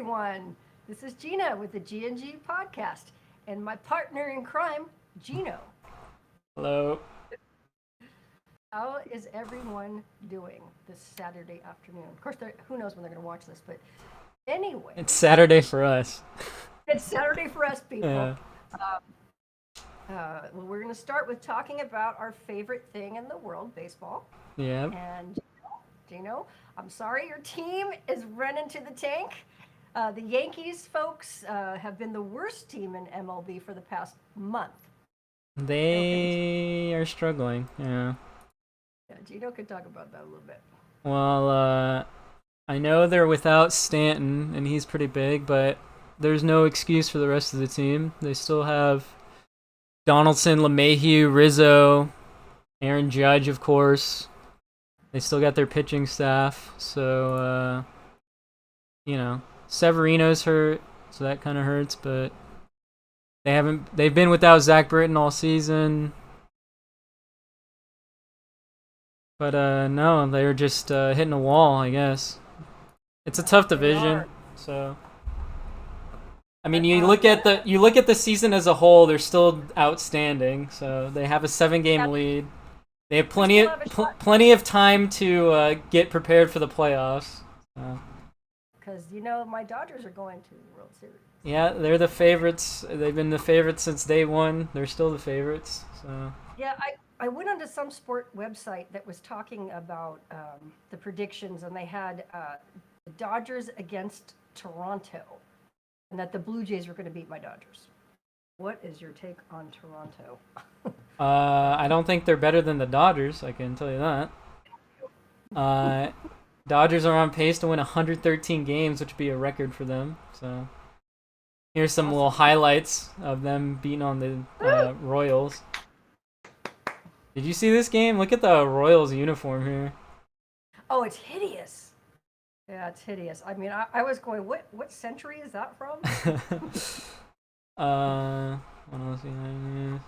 everyone. This is Gina with the G&G Podcast, and my partner in crime, Gino. Hello. How is everyone doing this Saturday afternoon? Of course, who knows when they're going to watch this, but anyway. It's Saturday for us. It's Saturday for us, people. Yeah. Well, we're going to start with talking about our favorite thing in the world, baseball. Yeah. And Gino, I'm sorry your team is running to the tank. The Yankees folks have been the worst team in MLB for the past month. They are struggling, yeah. Yeah, Gino could talk about that a little bit. Well, I know they're without Stanton, and he's pretty big, but there's no excuse for the rest of the team. They still have Donaldson, LeMahieu, Rizzo, Aaron Judge, of course. They still got their pitching staff, so, Severino's hurt, so that kind of hurts, but they've been without Zach Britton all season. But no, they're just hitting a wall, I guess. It's a tough division, so I mean, you look at the season as a whole, they're still outstanding. So they have a 7-game lead. They have plenty of time to get prepared for the playoffs. Because my Dodgers are going to the World Series. Yeah, they're the favorites. They've been the favorites since day one. They're still the favorites. So yeah, I went onto some sport website that was talking about the predictions, and they had the Dodgers against Toronto, and that the Blue Jays were going to beat my Dodgers. What is your take on Toronto? I don't think they're better than the Dodgers. I can tell you that. Dodgers are on pace to win 113 games, which would be a record for them. So here's some little highlights of them beating on the Royals. Did you see this game? Look at the Royals uniform here. Oh, it's hideous. Yeah, it's hideous. I mean, I was going, what century is that from? What else behind this?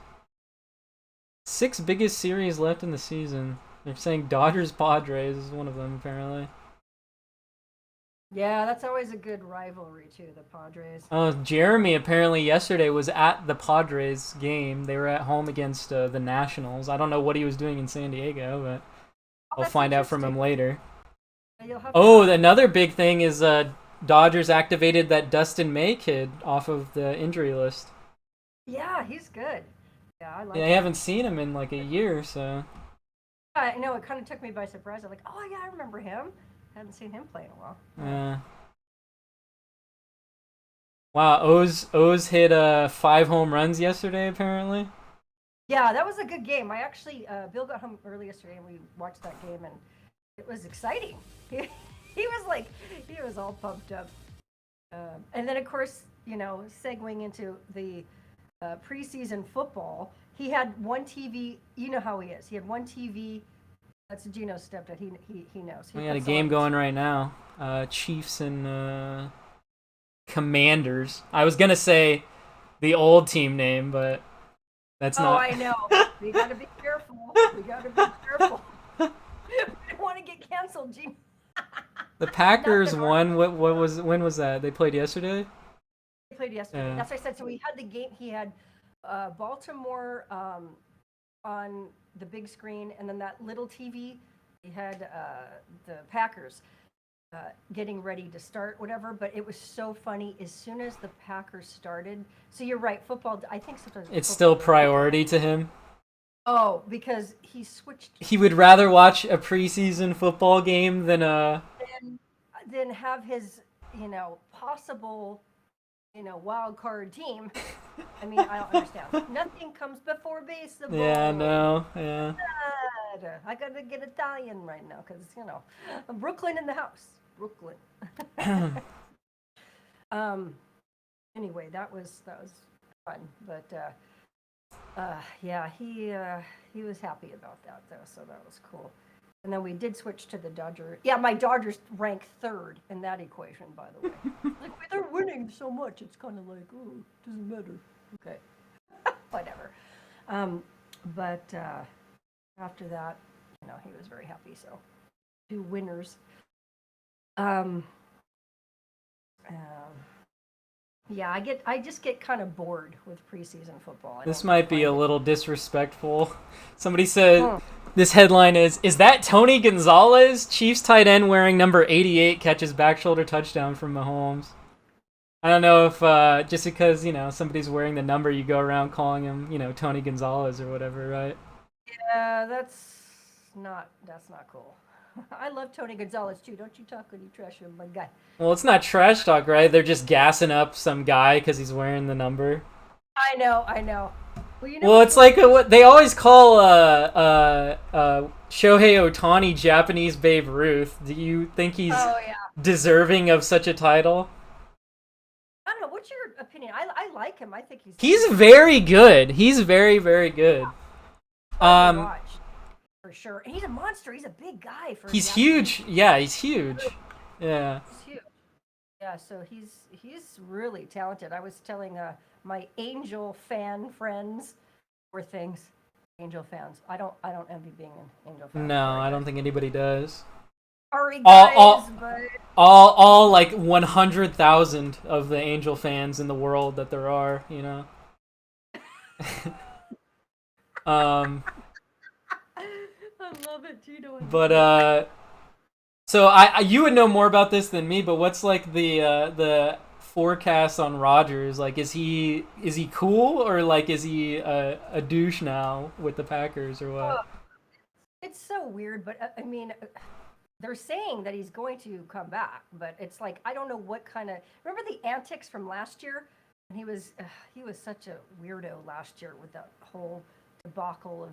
6 biggest series left in the season. They're saying Dodgers Padres is one of them, apparently. Yeah, that's always a good rivalry too, the Padres. Oh, Jeremy apparently yesterday was at the Padres game. They were at home against the Nationals. I don't know what he was doing in San Diego, but I'll find out from him later. Another big thing is Dodgers activated that Dustin May kid off of the injury list. Yeah, he's good. Yeah, I like I haven't seen him in like a year, so. I know, it kind of took me by surprise. I'm like, oh yeah, I remember him. Hadn't seen him play in a while. Yeah. Wow, O's hit 5 home runs yesterday, apparently. Yeah, that was a good game. I actually, Bill got home early yesterday, and we watched that game, and it was exciting. He was all pumped up. And then, of course, segueing into the preseason football, he had one TV. You know how he is. He had one TV. That's Gino's step that he knows. We got a game going right now. Chiefs and Commanders. I was gonna say the old team name, but that's not. Oh, I know. We gotta be careful. We don't want to get canceled, Gino. The Packers won. When was that? They played yesterday? They played yesterday. Yeah. That's what I said. So he had the game. He had Baltimore on the big screen, and then that little TV, he had the Packers getting ready to start, whatever. But it was so funny. As soon as the Packers started, so you're right, football, I think sometimes it's still priority to him. Oh, because he switched. He would rather watch a preseason football game than have his, possible, wild card team. I mean, I don't understand. Nothing comes before baseball. Yeah, no, yeah. I gotta get Italian right now because Brooklyn in the house. Brooklyn. Anyway, that was fun, but yeah, he was happy about that though, so that was cool. And then we did switch to the Dodgers. Yeah, my Dodgers rank 3rd in that equation, by the way. Like, they're winning so much, it's kind of like, oh, it doesn't matter. Okay, whatever. But after that, he was very happy. So, 2 winners. Yeah, I just get kind of bored with preseason football. I This don't might be a find it. little disrespectful. Somebody said Hmm. this headline is that Tony Gonzalez, Chiefs tight end wearing number 88 catches back shoulder touchdown from Mahomes. I don't know if just because, somebody's wearing the number, you go around calling him, Tony Gonzalez or whatever, right? Yeah, that's not cool. I love Tony Gonzalez too. Don't you talk when you trash him, my guy. Well, it's not trash talk, right? They're just gassing up some guy because he's wearing the number. I know. Well, Well, what's it's really like what they always call Shohei Ohtani Japanese Babe Ruth. Do you think he's Oh yeah. deserving of such a title? I don't know. What's your opinion? I like him. I think He's very good. He's very, very good. fun to watch for sure. And he's a monster. He's a big guy for. a He's Japanese. huge. Yeah, he's huge. Yeah. He's huge. Yeah, so he's really talented. I was telling my Angel fan friends or things. Angel fans. I don't envy being an Angel fan. No, I don't think anybody does. Sorry All, guys, all, but all like 100,000 of the Angel fans in the world that there are, um, I love it, Tito. but so you would know more about this than me, but what's like the forecast on Rodgers? Like, is he cool, or like is he a douche now with the Packers, or what? It's so weird, but I mean, they're saying that he's going to come back, but it's like I don't know what kind of. Remember the antics from last year? And he was such a weirdo last year with that whole debacle of,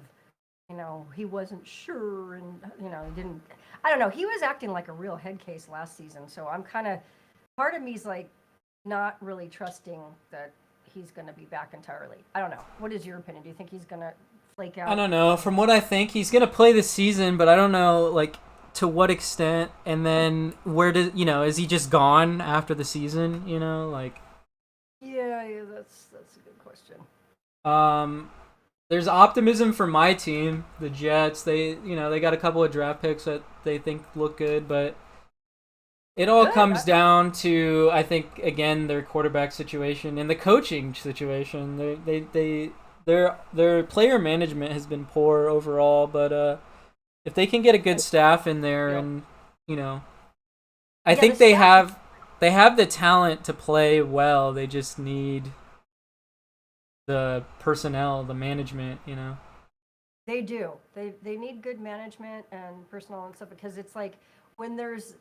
he wasn't sure and he didn't. I don't know. He was acting like a real head case last season, so I'm kind of part of me's like not really trusting that he's going to be back entirely. I don't know. What is your opinion? Do you think he's going to flake out? I don't know. From what I think, he's gonna play this season, but I don't know like to what extent. And then where does is he just gone after the season? Like Yeah, that's a good question. there's optimism for my team, the Jets. They got a couple of draft picks that they think look good, but it all Good. comes down to, I think, again, their quarterback situation and the coaching situation. Their player management has been poor overall, but if they can get a good staff in there, Yep. and I Yeah, think the they staff have the talent to play well. They just need the personnel, the management. They do. They need good management and personnel and stuff because it's like when there's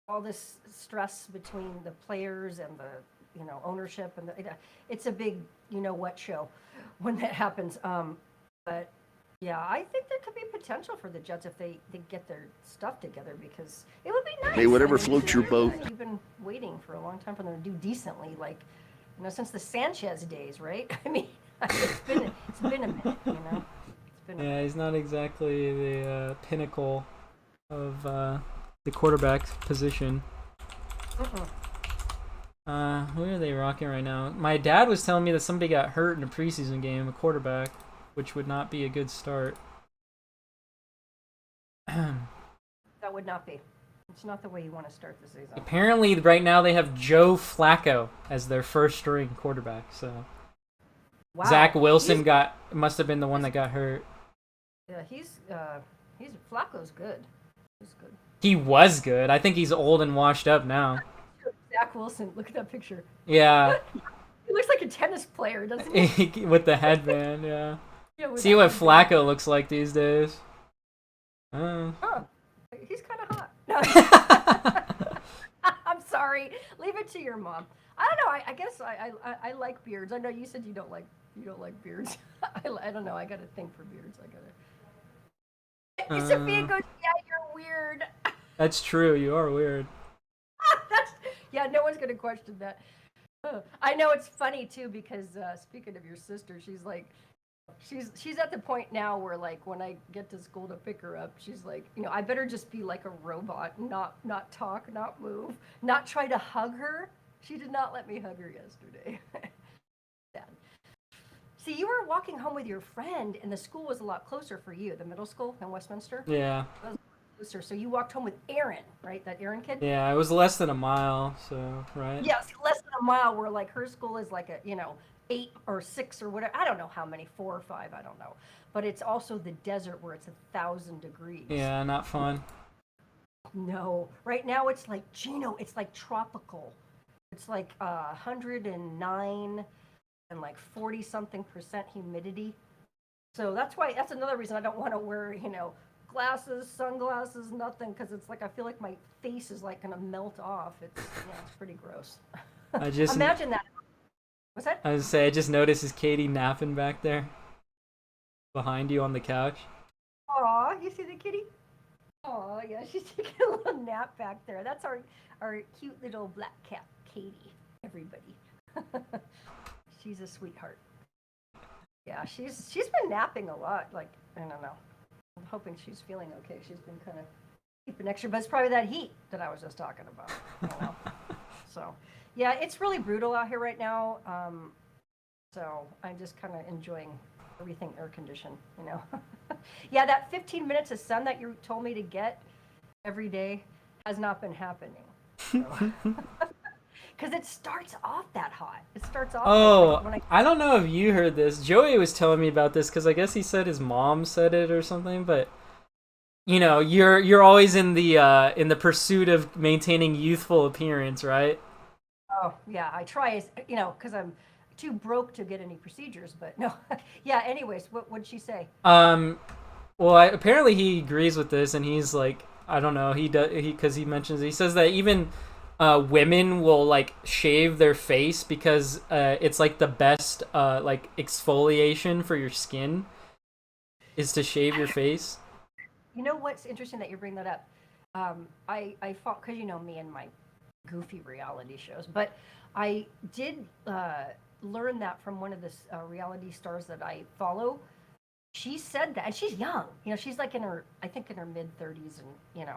all this stress between the players and the ownership and it's a big what show when that happens. But yeah, I think there could be potential for the Jets if they get their stuff together because it would be nice. Hey, whatever I mean, floats your boat. You've been waiting for a long time for them to do decently, like since the Sanchez days, right? I mean, it's been a minute, It's been a Yeah, he's not exactly the pinnacle of the quarterback position. Mm-mm. Who are they rocking right now? My dad was telling me that somebody got hurt in a preseason game, a quarterback, which would not be a good start. That would not be. It's not the way you want to start the season. Apparently, right now they have Joe Flacco as their first string quarterback. So Wow. Zach Wilson must have been the one that got hurt. Yeah, he's Flacco's good. He's good. He was good. I think he's old and washed up now. Zach Wilson, look at that picture. Yeah, He looks like a tennis player, doesn't he? with the headband. Yeah. Yeah, with See that what headband. Flacco looks like these days. Oh. Huh. He's kind of hot. No, I'm sorry. Leave it to your mom. I don't know. I guess I like beards. I know you said you don't like beards. I don't know. I got to think for beards. Sophia goes, yeah, you're weird. That's true. You are weird. Yeah, no one's gonna question that. I know it's funny too because speaking of your sister, she's like, she's at the point now where like when I get to school to pick her up, she's like, I better just be like a robot, not talk, not move, not try to hug her. She did not let me hug her yesterday. Sad. See, you were walking home with your friend, and the school was a lot closer for you, the middle school in Westminster. Yeah. It was closer, so you walked home with Aaron, right? That Aaron kid. Yeah, it was less than a mile, so, right? Yes, less than a mile, where like her school is like a 8 or 6 or whatever. I don't know how many, 4 or 5. I don't know. But it's also the desert where it's 1,000 degrees. Yeah, not fun. No, right now it's like Gino. It's like tropical. It's like 109 and like 40 something% humidity. So that's another reason I don't want to wear, glasses, sunglasses, nothing, because it's like I feel like my face is like gonna melt off. It's pretty gross. I just Imagine that. What's that? I was say I just noticed is Katie napping back there behind you on the couch. Aw, you see the kitty? Oh yeah, she's taking a little nap back there. That's our cute little black cat, Katie. Everybody. She's a sweetheart. Yeah, she's been napping a lot. Like, I don't know. I'm hoping she's feeling okay. She's been kind of keeping extra, but it's probably that heat that I was just talking about. So, yeah, it's really brutal out here right now. So I'm just kind of enjoying everything air conditioned. Yeah, that 15 minutes of sun that you told me to get every day has not been happening. So. Because it starts off that hot. It starts off. Oh, like I don't know if you heard this. Joey was telling me about this because I guess he said his mom said it or something. But you're always in the pursuit of maintaining youthful appearance, right? Oh yeah, I try because I'm too broke to get any procedures. But no, yeah. Anyways, what'd she say? Well, apparently he agrees with this, and he's like, I don't know. Because he says that even. Women will like shave their face because it's like the best like exfoliation for your skin is to shave your face. You know what's interesting that you bring that up? I fought because me and my goofy reality shows, but I did learn that from one of the reality stars that I follow. She said that, and she's young. She's like in her mid 30s, and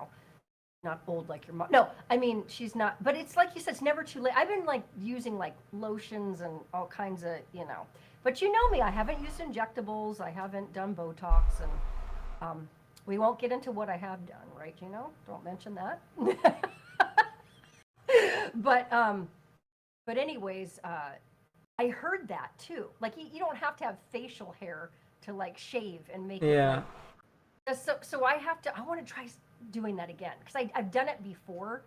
not old like your mom. No, I mean she's not. But it's like you said, it's never too late. I've been like using like lotions and all kinds of But you know me, I haven't used injectables. I haven't done Botox, and we won't get into what I have done, right? Don't mention that. But anyways, I heard that too. Like you don't have to have facial hair to like shave and make it. Yeah. So I want to try doing that again because I've done it before.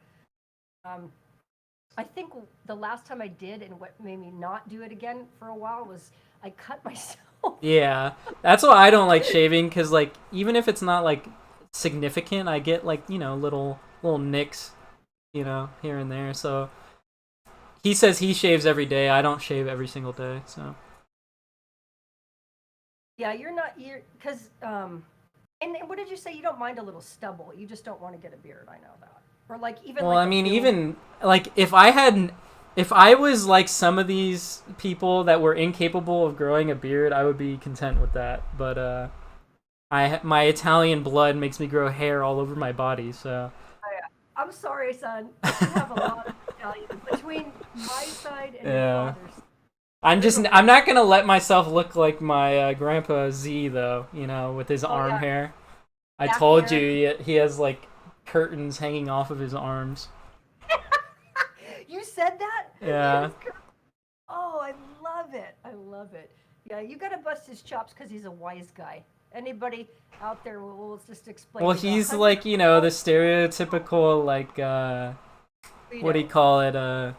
I think the last time I did and what made me not do it again for a while was I cut myself. Yeah, that's why I don't like shaving because like even if it's not like significant, I get like little nicks, here and there. So he says he shaves every day. I don't shave every single day. So yeah, you're because And what did you say? You don't mind a little stubble. You just don't want to get a beard. I know that. Or like even. Well, like I mean, even like if I was like some of these people that were incapable of growing a beard, I would be content with that. But my Italian blood makes me grow hair all over my body. So. I'm sorry, son. I have a lot of Italian between my side and your father's. I'm not gonna let myself look like my grandpa Z though, with his arm hair. I told you he has like curtains hanging off of his arms. You said that? Yeah. Oh, I love it. I love it. Yeah, you gotta bust his chops because he's a wise guy. Anybody out there will just explain. Well, he's like, the stereotypical like what do you call it?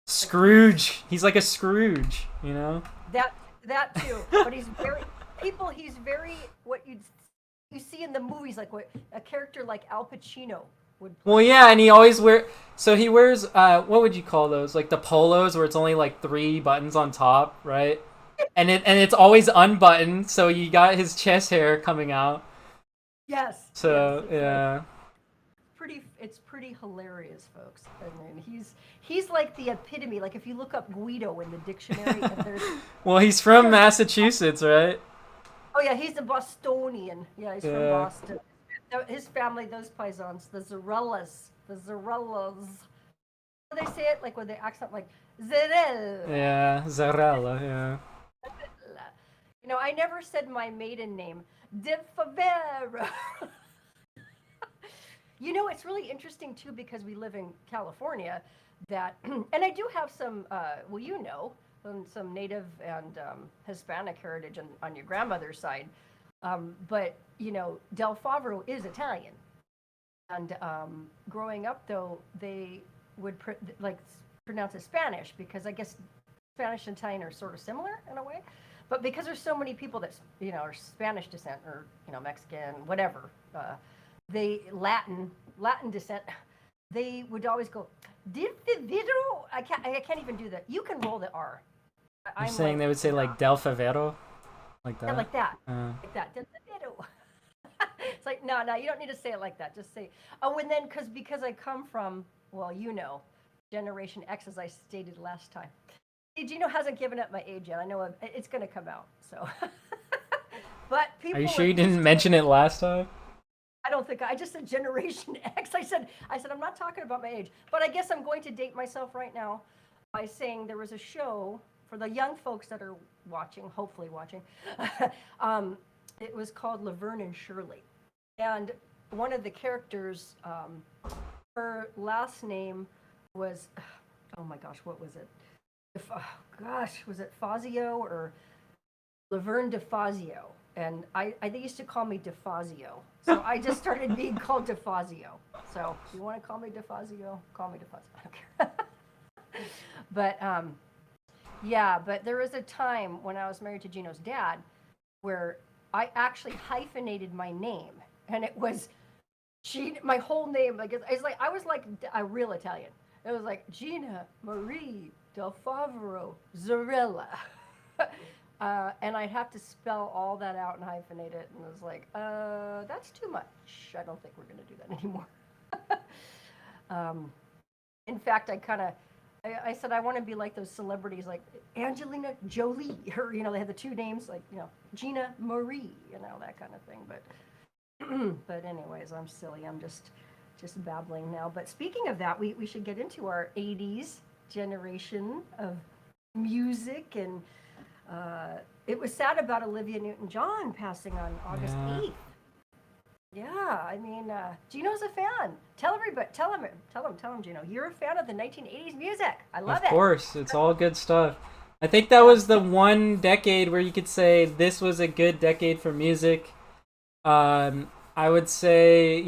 Scrooge. He's like a Scrooge, That too. But he's very what you see in the movies, like what a character like Al Pacino would play. Well, yeah, and he always he wears what would you call those? Like the polos where it's only like 3 buttons on top, right? And it's always unbuttoned, so you got his chest hair coming out. Yes. So, yes, yeah. It's pretty hilarious, folks. I mean, he's like the epitome. Like if you look up Guido in the dictionary, and there's. Well, he's from Massachusetts, right? Oh yeah, he's a Bostonian. Yeah, he's from Boston. His family, those paisans, the Zarellas. They say it like with the accent, like Zarella. Yeah, Zarella. Yeah. I never said my maiden name, De Favero. It's really interesting too because we live in California that, and I do have some, well, some Native and Hispanic heritage on your grandmother's side. But, Del Favro is Italian. And growing up, though, they would pronounce it Spanish because I guess Spanish and Italian are sort of similar in a way. But because there's so many people that, are Spanish descent or, Mexican, whatever, they Latin descent, they would always go, Divino. I can't even do that. You can roll the R. You're saying they would say like Del Favero? Like that? Yeah, like that. Like that. Divino. It's like, no, you don't need to say it like that. Just say, oh, and then because I come from, well, Generation X, as I stated last time. Gino hasn't given up my age yet. I know it's going to come out. So, but people. Are you sure you didn't mention it last time? I don't think I just said Generation X. I said I'm not talking about my age, but I guess I'm going to date myself right now by saying there was a show for the young folks that are watching, hopefully watching. It was called Laverne and Shirley, and one of the characters, her last name was, oh my gosh, what was it? Was it Fazio or Laverne DeFazio? And they used to call me DeFazio. So I just started being called DeFazio. So if you want to call me DeFazio, call me DeFazio. I don't care. But but there was a time when I was married to Gino's dad where I actually hyphenated my name. And it was my whole name. I was like a real Italian. It was like Gina Marie Del Favaro Zarella. And I'd have to spell all that out and hyphenate it. And I was like, that's too much. I don't think we're going to do that anymore. In fact, I said I want to be like those celebrities like Angelina Jolie. Or, they had the two names like, Gina Marie, that kind of thing. But anyways, I'm silly. I'm just babbling now. But speaking of that, we should get into our 80s generation of music. And it was sad about Olivia Newton-John passing on August 8th. Yeah, I mean, Gino's a fan. Tell him, Gino. You're a fan of the 1980s music. I love it. Of course, it's all good stuff. I think that was the one decade where you could say this was a good decade for music. I would say,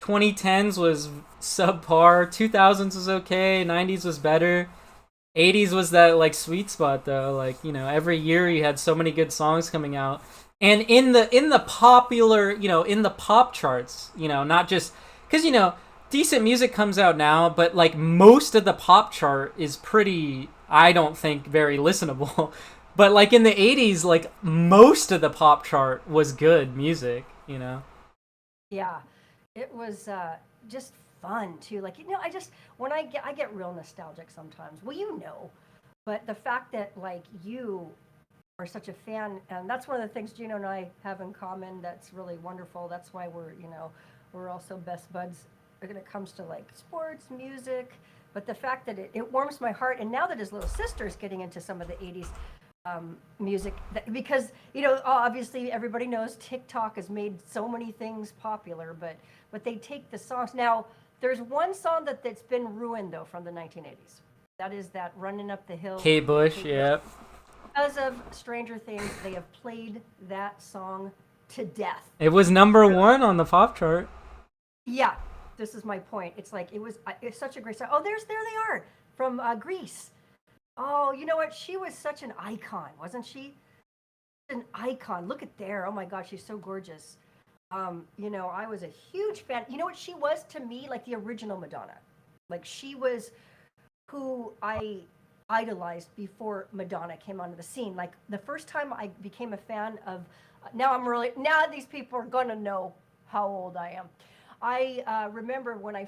2010s was subpar, 2000s was okay, 90s was better. 80s was that like sweet spot though, like every year you had so many good songs coming out, and in the popular, in the pop charts, not just because decent music comes out now, but like most of the pop chart is pretty, I don't think, very listenable. But like in the 80s, like most of the pop chart was good music. Yeah, it was just fun too. Like when I get real nostalgic sometimes. Well, but the fact that like you are such a fan, and that's one of the things Gino and I have in common. That's really wonderful. That's why we're also best buds when it comes to like sports, music. But the fact that it warms my heart, and now that his little sister's getting into some of the 80s music, because obviously everybody knows TikTok has made so many things popular, but they take the songs now. There's one song that's been ruined, though, from the 1980s. That is that Running Up the Hill. Kate Bush, yep. Because of Stranger Things, they have played that song to death. It was number one on the pop chart. Yeah, this is my point. It's like, it's such a great song. Oh, there they are, from Greece. Oh, you know what? She was such an icon, wasn't she? An icon. Look at there. Oh, my gosh, she's so gorgeous. I was a huge fan. You know what she was to me? Like the original Madonna. Like she was who I idolized before Madonna came onto the scene. Like the first time I became a fan of, now these people are going to know how old I am. I remember when I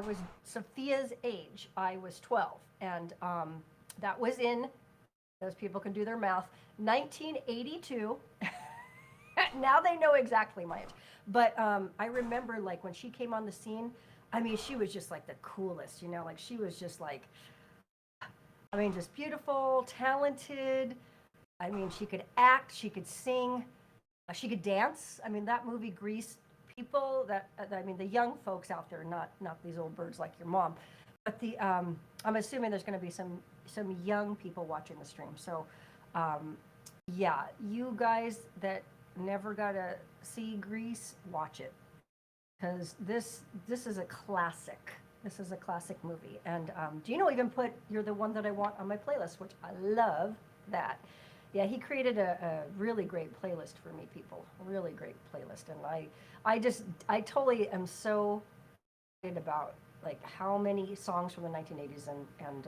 was Sophia's age. I was 12. And that was in, as people can do their math, 1982. Now they know exactly my age. But I remember like when she came on the scene, I mean, she was just like the coolest, like she was just like, I mean, just beautiful, talented. I mean, she could act, she could sing, she could dance. I mean, that movie Grease, people the young folks out there, not these old birds like your mom, But I'm assuming there's going to be some young people watching the stream. So, yeah, you guys that never got to see Grease, watch it because this is a classic. This is a classic movie. And Gino even put "You're the One That I Want" on my playlist, which I love that. Yeah, he created a really great playlist for me, people. A really great playlist, and I totally am so excited about like how many songs from the 1980s and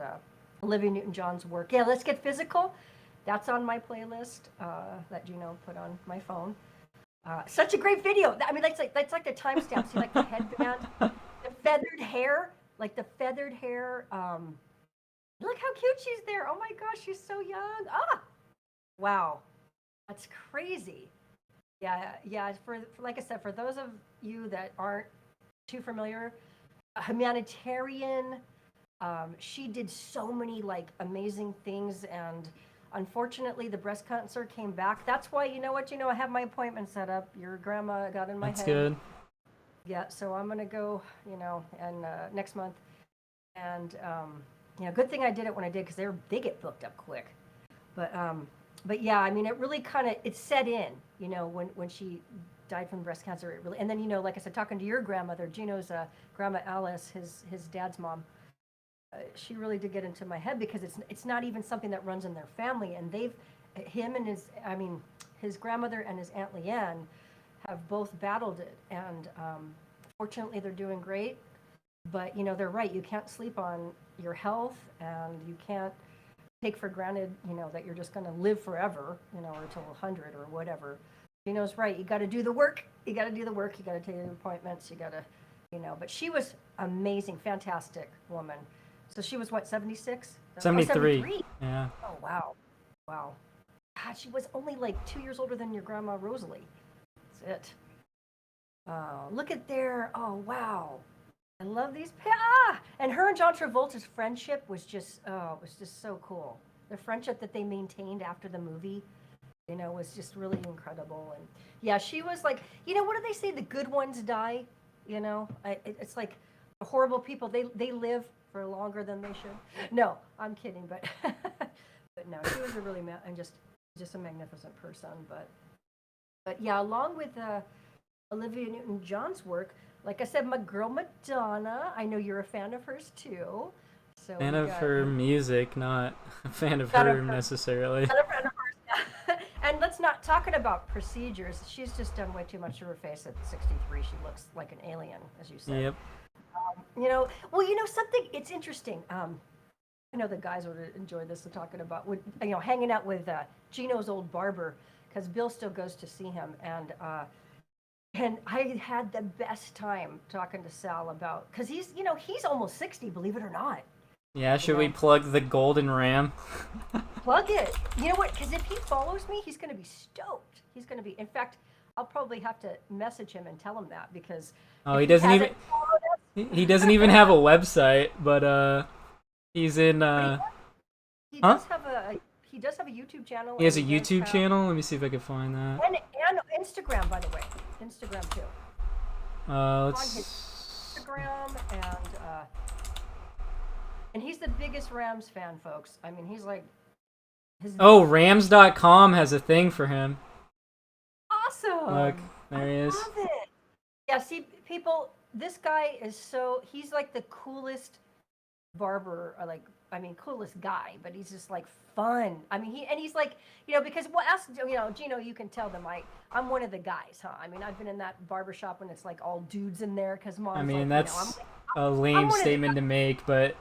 Olivia Newton-John's work. Yeah, Let's Get Physical. That's on my playlist that Gino put on my phone. Such a great video. I mean, that's like the timestamp. See, like the headband, the feathered hair, like the feathered hair. Look how cute she's there. Oh my gosh, she's so young. Ah, wow, that's crazy. Yeah, yeah. For like I said, for those of you that aren't too familiar, a humanitarian. She did so many like amazing things, and unfortunately, the breast cancer came back. That's why you know what? I have my appointment set up. Your grandma got in my That's head. good. Yeah, so I'm gonna go. And next month, and good thing I did it when I did because they get booked up quick. But yeah, I mean, it really kind of it set in. When she died from breast cancer, it really. And then like I said, talking to your grandmother, Gino's grandma Alice, his dad's mom. She really did get into my head because it's not even something that runs in their family, and him and his grandmother and his Aunt Leanne have both battled it, and fortunately they're doing great. But they're right. You can't sleep on your health, and you can't take for granted that you're just going to live forever, or until 100 or whatever. Right. You got to do the work. You got to do the work. You got to take the appointments. You got to, But she was amazing, fantastic woman. So she was what, 76? 73. 73? Yeah. Oh, wow. Wow. God, she was only like 2 years older than your grandma Rosalie. That's it. Look at there. Oh, wow. I love these. And her and John Travolta's friendship was just so cool. The friendship that they maintained after the movie, was just really incredible. And yeah, she was like, what do they say? The good ones die. It's like the horrible people. They live for longer than they should. No, I'm kidding, but but no, she was a really and just a magnificent person. But yeah, along with Olivia Newton-John's work, like I said, my girl Madonna. I know you're a fan of hers too. So Fan of her music, not a fan of her necessarily. Fan of hers, yeah. And let's not talking about procedures. She's just done way too much to her face at 63. She looks like an alien, as you said. Yep. Something. It's interesting. I know the guys would enjoy this. Talking about hanging out with Gino's old barber, because Bill still goes to see him, and I had the best time talking to Sal about, because he's almost 60, believe it or not. Yeah, should we plug the Golden Ram? Plug it. You know what? Because if he follows me, he's going to be stoked. He's going to be. In fact, I'll probably have to message him and tell him that, because he doesn't even. He doesn't even have a website, but he's in. He does have a YouTube channel. He has a YouTube channel. Let me see if I can find that. And Instagram, by the way. Instagram too. Let's. On his Instagram, and he's the biggest Rams fan, folks. I mean, he's like. Rams.com has a thing for him. Awesome. Look, there he is. I love it. Yeah, see, people, this guy is he's like the coolest barber, coolest guy, but he's just like fun. I mean, he's like, because Gino, you can tell them I'm one of the guys, huh? I mean, I've been in that barbershop when it's like all dudes in there, because mom's that's a lame statement to make, but,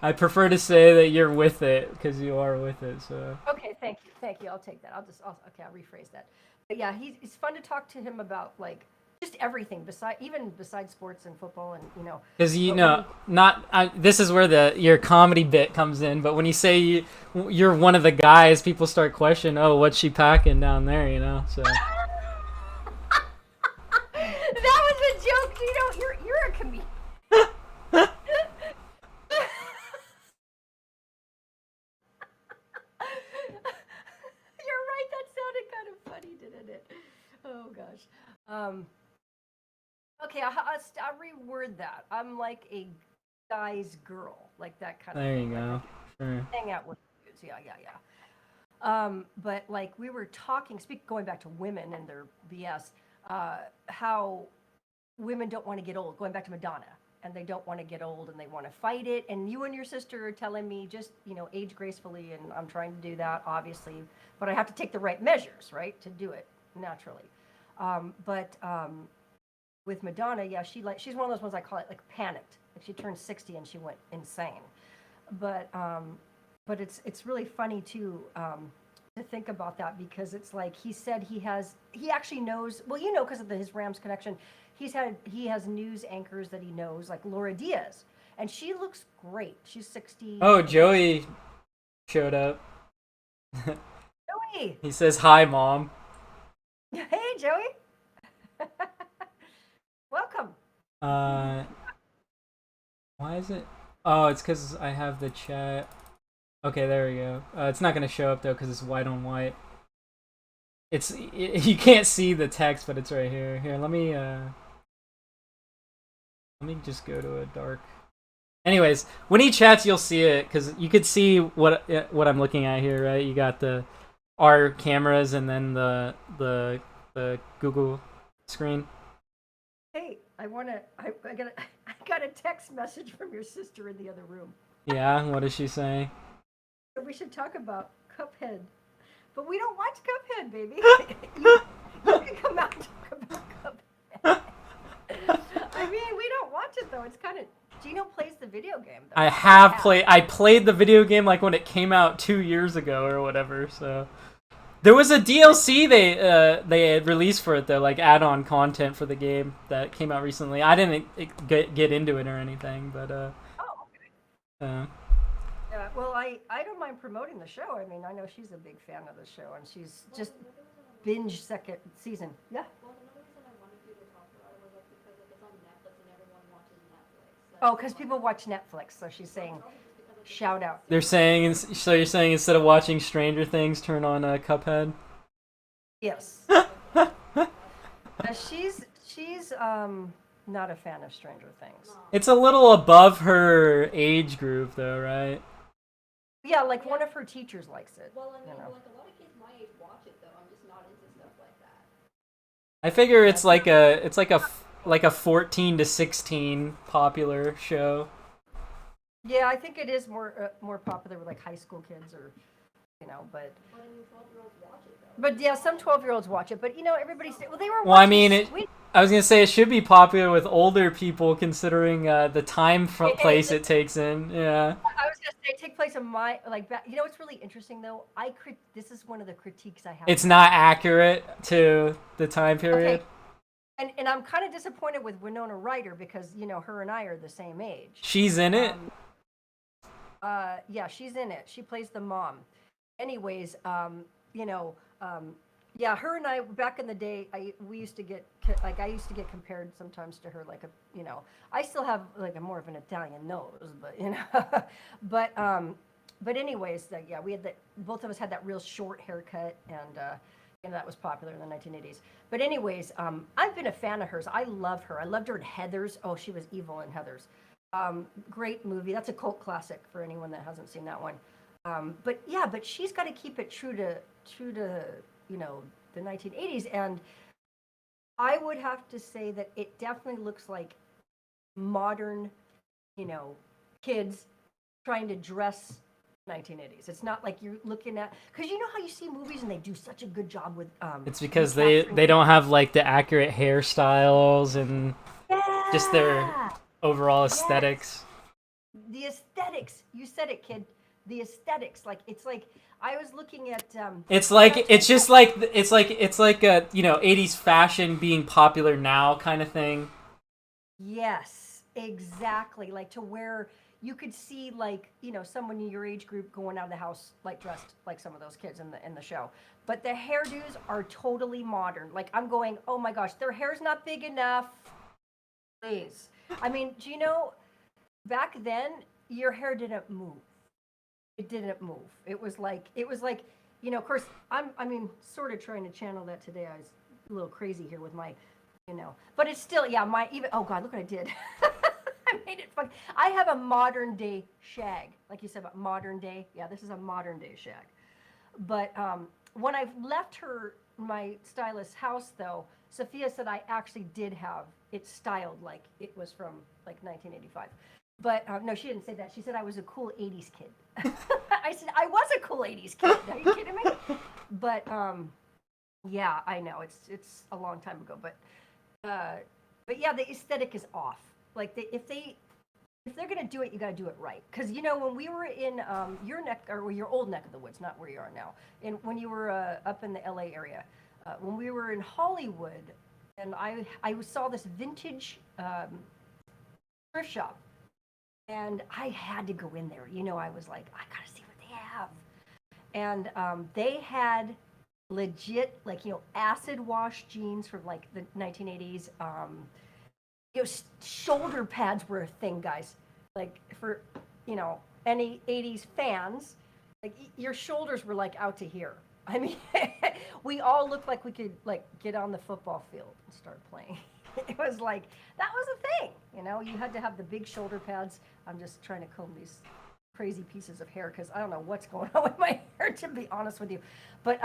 I prefer to say that you're with it, because you are with it, so. Okay, thank you. I'll take that. I'll rephrase that. But yeah, it's fun to talk to him about like just everything besides sports and football and because this is where your comedy bit comes in. But when you say you're one of the guys, people start questioning, oh, what's she packing down there? So. That was a joke, You're a comedian. Oh gosh. okay, I'll reword that. I'm like a guy's girl, like that kind of There you thing. go. Sure. Hang out with dudes. Yeah, yeah, yeah. But like we were talking, going back to women and their BS, how women don't want to get old. Going back to Madonna, and they don't want to get old, and they want to fight it. And you and your sister are telling me just age gracefully, and I'm trying to do that, obviously, but I have to take the right measures, right, to do it naturally. But with Madonna, yeah, she's one of those ones I call it like panicked. Like she turned 60 and she went insane. But it's really funny too to think about that, because it's like he said he actually knows, well, because of his Rams connection, he has news anchors that he knows, like Laura Diaz, and she looks great. She's 60. Oh, Joey showed up. Joey. He says hi, Mom. Hey, Joey. Welcome. Why is it? Oh, it's because I have the chat. Okay, there we go. It's not gonna show up though because it's white on white. You can't see the text, but it's right here. Here, let me just go to a dark. Anyways, when he chats, you'll see it because you could see what I'm looking at here, right? You got our cameras and then the Google screen. Hey, I got a text message from your sister in the other room. Yeah, what is she saying? We should talk about Cuphead. But we don't watch Cuphead, baby. you can come out and talk about Cuphead. I mean, we don't watch it, though. It's kind of... Gino plays the video game, though. I played the video game like when it came out 2 years ago or whatever, so... There was a DLC they had released for it, though, like add-on content for the game that came out recently. I didn't get into it or anything, but... Oh, okay. Yeah, well, I don't mind promoting the show. I mean, I know she's a big fan of the show, and she's just binge second season. Yeah. Well, another reason I wanted you to talk about it was because it's on Netflix and everyone watches Netflix. Oh, because people watch Netflix, so she's saying, shout out. They're saying, so you're saying instead of watching Stranger Things, turn on Cuphead? Yes. She's not a fan of Stranger Things. It's a little above her age group, though, right? Yeah, like one of her teachers likes it. Well, I mean, like a lot of kids my age watch it, though. I'm just not into stuff like that. I figure it's like a 14 to 16 popular show. Yeah, I think it is more popular with like high school kids, or but. But I mean, 12-year-olds watch it, though. But yeah, some 12-year-olds watch it. But everybody's they were. Well, I mean, I was gonna say it should be popular with older people, considering the time place it takes in. Yeah. I was gonna say take place in my what's really interesting though. This is one of the critiques I have. It's not accurate to the time period. Okay. And I'm kind of disappointed with Winona Ryder because her and I are the same age. She's in it. Yeah, she's in it. She plays the mom. Anyways, yeah, her and I back in the day, I used to get compared sometimes to her, like I still have like a more of an Italian nose, but but anyways, yeah, we had both of us had that real short haircut, and that was popular in the 1980s. But anyways, I've been a fan of hers. I love her. I loved her in Heathers. Oh, she was evil in Heathers. Great movie. That's a cult classic for anyone that hasn't seen that one. But she's got to keep it true to the 1980s, and I would have to say that it definitely looks like modern, kids trying to dress 1980s. It's not like you're looking at, because how you see movies and they do such a good job with it's because they don't have like the accurate hairstyles and just their overall aesthetics. The aesthetics, you said it, kid. The aesthetics, it's like I was looking at it's like 80s fashion being popular now kind of thing. Yes, exactly. Like to where you could see someone in your age group going out of the house dressed like some of those kids in the show. But the hairdos are totally modern. Like I'm going, oh my gosh, their hair's not big enough. Please. I mean, do you know back then your hair didn't move. It didn't move. It was like, of course, I'm sort of trying to channel that today. I was a little crazy here with my, you know. But it's still, yeah, oh God, look what I did. I made it fun. I have a modern day shag, like you said about modern day. Yeah, this is a modern day shag. But when I left my stylist's house, though, Sophia said I actually did have it styled like it was from like 1985. But no, she didn't say that. She said I was a cool 80s kid. I said I was a cool 80s kid. Are you kidding me? But yeah, I know it's a long time ago. But yeah, the aesthetic is off. Like if they're gonna do it, you gotta do it right. Because you know when we were in your old neck of the woods, not where you are now, and when you were up in the LA area, when we were in Hollywood, and I saw this vintage thrift shop, and I had to go in there. You know, I was like, I gotta see what they have, and they had legit like acid wash jeans from like the 1980s. Shoulder pads were a thing, guys. Like for any 80s fans, like your shoulders were like out to here. I mean, we all looked like we could like get on the football field and start playing. It was like that was a thing, you had to have the big shoulder pads. I'm just trying to comb these crazy pieces of hair because I don't know what's going on with my hair, to be honest with you. But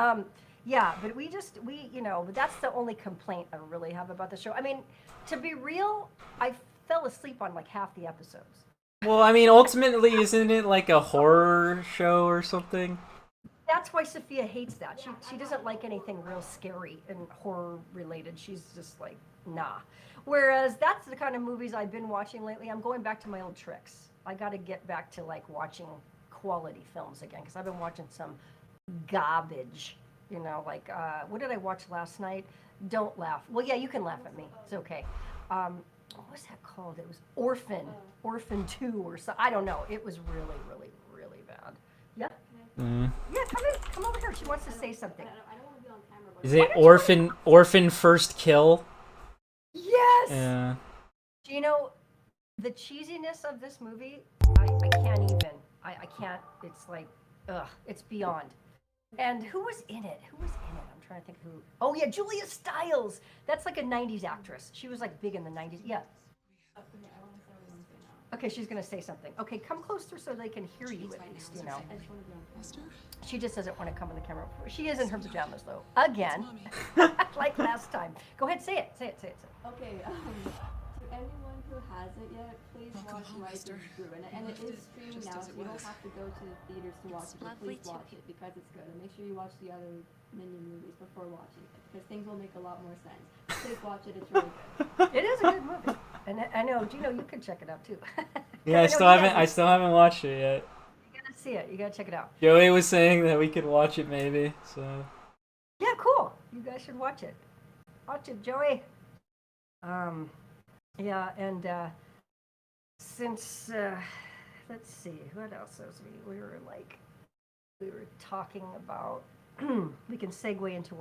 yeah, but but that's the only complaint I really have about the show. I mean, to be real, I fell asleep on like half the episodes. Well, I mean, ultimately, isn't it like a horror show or something? That's why Sophia hates that. She doesn't like anything real scary and horror related. She's just like, nah. Whereas that's the kind of movies I've been watching lately. I'm going back to my old tricks. I got to get back to like watching quality films again because I've been watching some garbage. Like what did I watch last night? Don't laugh. Well, yeah, you can laugh at me. It's okay. What was that called? It was Orphan 2 or so. I don't know. It was really, really, really bad. Yeah. Yeah, come over here. She wants to say something. I don't want to be on camera. Is it Orphan First Kill? Yes. Yeah. Do you know the cheesiness of this movie? I can't even. I can't. It's like, it's beyond. And who was in it? I'm trying to think who. Oh yeah, Julia Stiles. That's like a 90s actress. She was like big in the 90s. Yeah. Okay, she's gonna say something. Okay, come closer so they can hear you at least, She just doesn't want to come on the camera. She is in her pajamas though. Again. Like last time. Go ahead, say it. Okay, to anyone who hasn't yet, please watch Rise of Gru. And it is streaming now, so you don't have to go to the theaters to watch it, but please watch it because it's good. And make sure you watch the other Minion movies before watching it because things will make a lot more sense. Please watch it, it's really good. It is a good movie. And I know, Gino, you can check it out too. Yeah, I still haven't watched it yet. You gotta see it. You gotta check it out. Joey was saying that we could watch it maybe, so. Yeah, cool. You guys should watch it. Watch it, Joey. Yeah, and since let's see, what else was we were talking about. We can segue into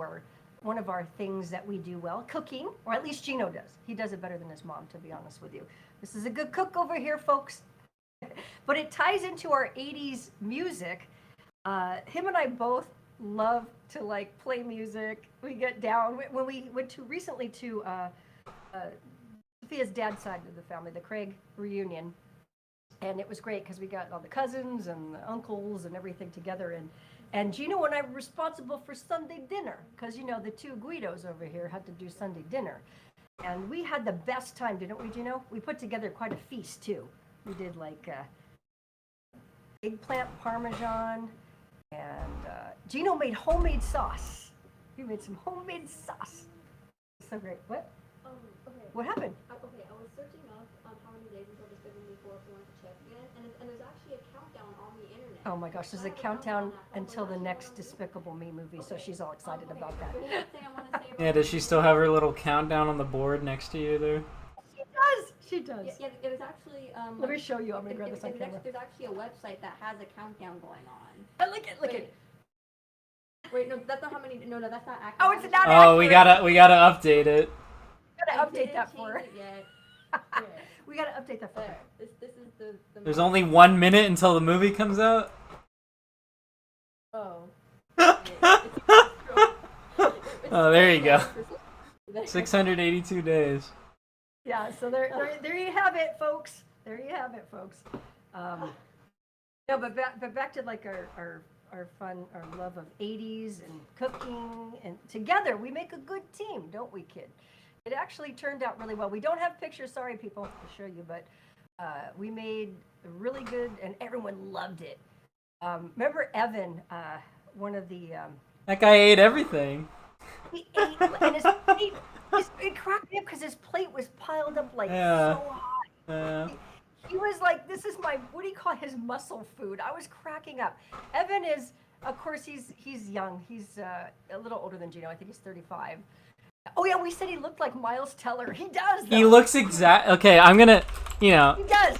one of our things that we do well, cooking, or at least Gino does. He does it better than his mom, to be honest with you. This is a good cook over here, folks. But it ties into our 80s music. Him and I both love to like play music. We get down when we went recently to Sophia's dad's side of the family, the Craig reunion, and it was great because we got all the cousins and the uncles and everything together. And Gino and I were responsible for Sunday dinner because the two Guidos over here had to do Sunday dinner, and we had the best time, didn't we, Gino? We put together quite a feast too. We did like eggplant parmesan, and Gino made homemade sauce. He made some homemade sauce. So great. What? Okay. What happened? Okay, I was searching up on how many days until Despicable Me 4 if you wanted to check again, and there's actually a countdown on the internet. Oh my gosh, there's a countdown until the next Despicable Me movie, so she's all excited about that. The one thing I want to say about Yeah, does she still have her little countdown on the board next to you there? She does. Yeah, it was actually. Let me show you. I'm gonna grab this on camera. There's actually a website that has a countdown going on. Look it. Wait, no, that's not how many. No, that's not accurate. Oh, it's not Oh, accurate. we gotta update it. We gotta update that for her. Yeah. We gotta update that for her. This is the. There's only 1 minute until the movie comes out. Oh. Oh, there you go. 682 days. Yeah, so there you have it, folks. There you have it, folks. No, but back to like our fun, our love of 80s and cooking, and together we make a good team, don't we, kid? It actually turned out really well. We don't have pictures, sorry people, to show you, but we made really good, and everyone loved it. Remember Evan, one of the That guy ate everything. he ate, and his plate, it cracked me up because his plate was piled up like Yeah. so high. Yeah. He was like, "This is my, what do you call his muscle food?" I was cracking up. Evan is, of course, he's young. He's a little older than Gino. I think he's 35. Oh yeah, we said he looked like Miles Teller. He does. Though. He looks Okay, I'm gonna, He does.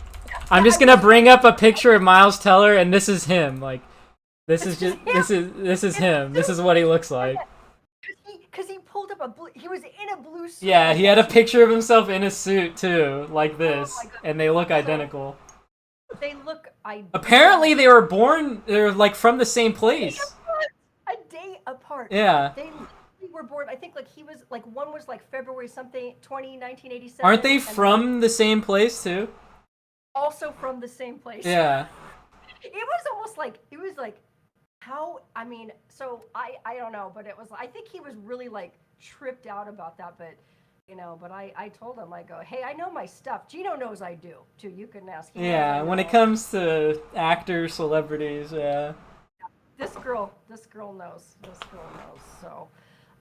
I'm just gonna bring up a picture of Miles Teller, and this is him. Like, this is him. This is what he looks like. Because he pulled up a blue. He was in a blue suit. Yeah, he had a picture of himself in a suit too, like this, and they look identical. They look identical. Apparently, they were born. They're like from the same place. A day apart. Yeah. They were born. I think like he was like one was like February something 1987. Aren't they from the same place too? Also from the same place. Yeah. It was almost like how, I mean, so I don't know, but it was, I think he was really like tripped out about that, but but I told him, I go, hey, I know my stuff. Gino knows I do too. You can ask. Yeah, when it comes to actors, celebrities, yeah. This girl knows. So,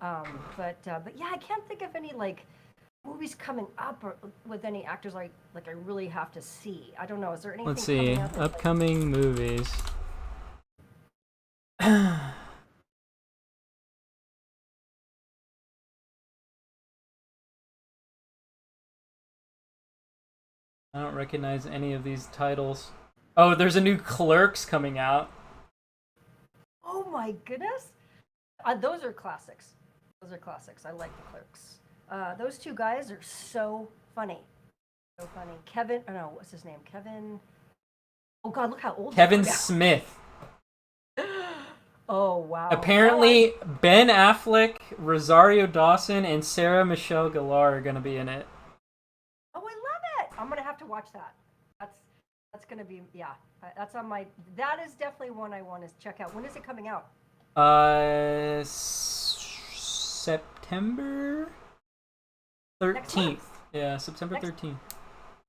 but yeah, I can't think of any like movies coming up or with any actors like I really have to see. I don't know. Is there anything? Let's see, upcoming movies. I don't recognize any of these titles. Oh, there's a new Clerks coming out. Oh my goodness. Those are classics. I like the Clerks. Those two guys are so funny. So funny. Kevin, oh no, what's his name? Kevin. Oh God, look how old. Kevin Smith. Oh wow. Apparently, Ben Affleck, Rosario Dawson, and Sarah Michelle Gellar are gonna be in it. Oh, I love it. I'm gonna have to watch that. That's gonna be, yeah. That's on my. That is definitely one I want to check out. When is it coming out? September 13th. Yeah, September 13th.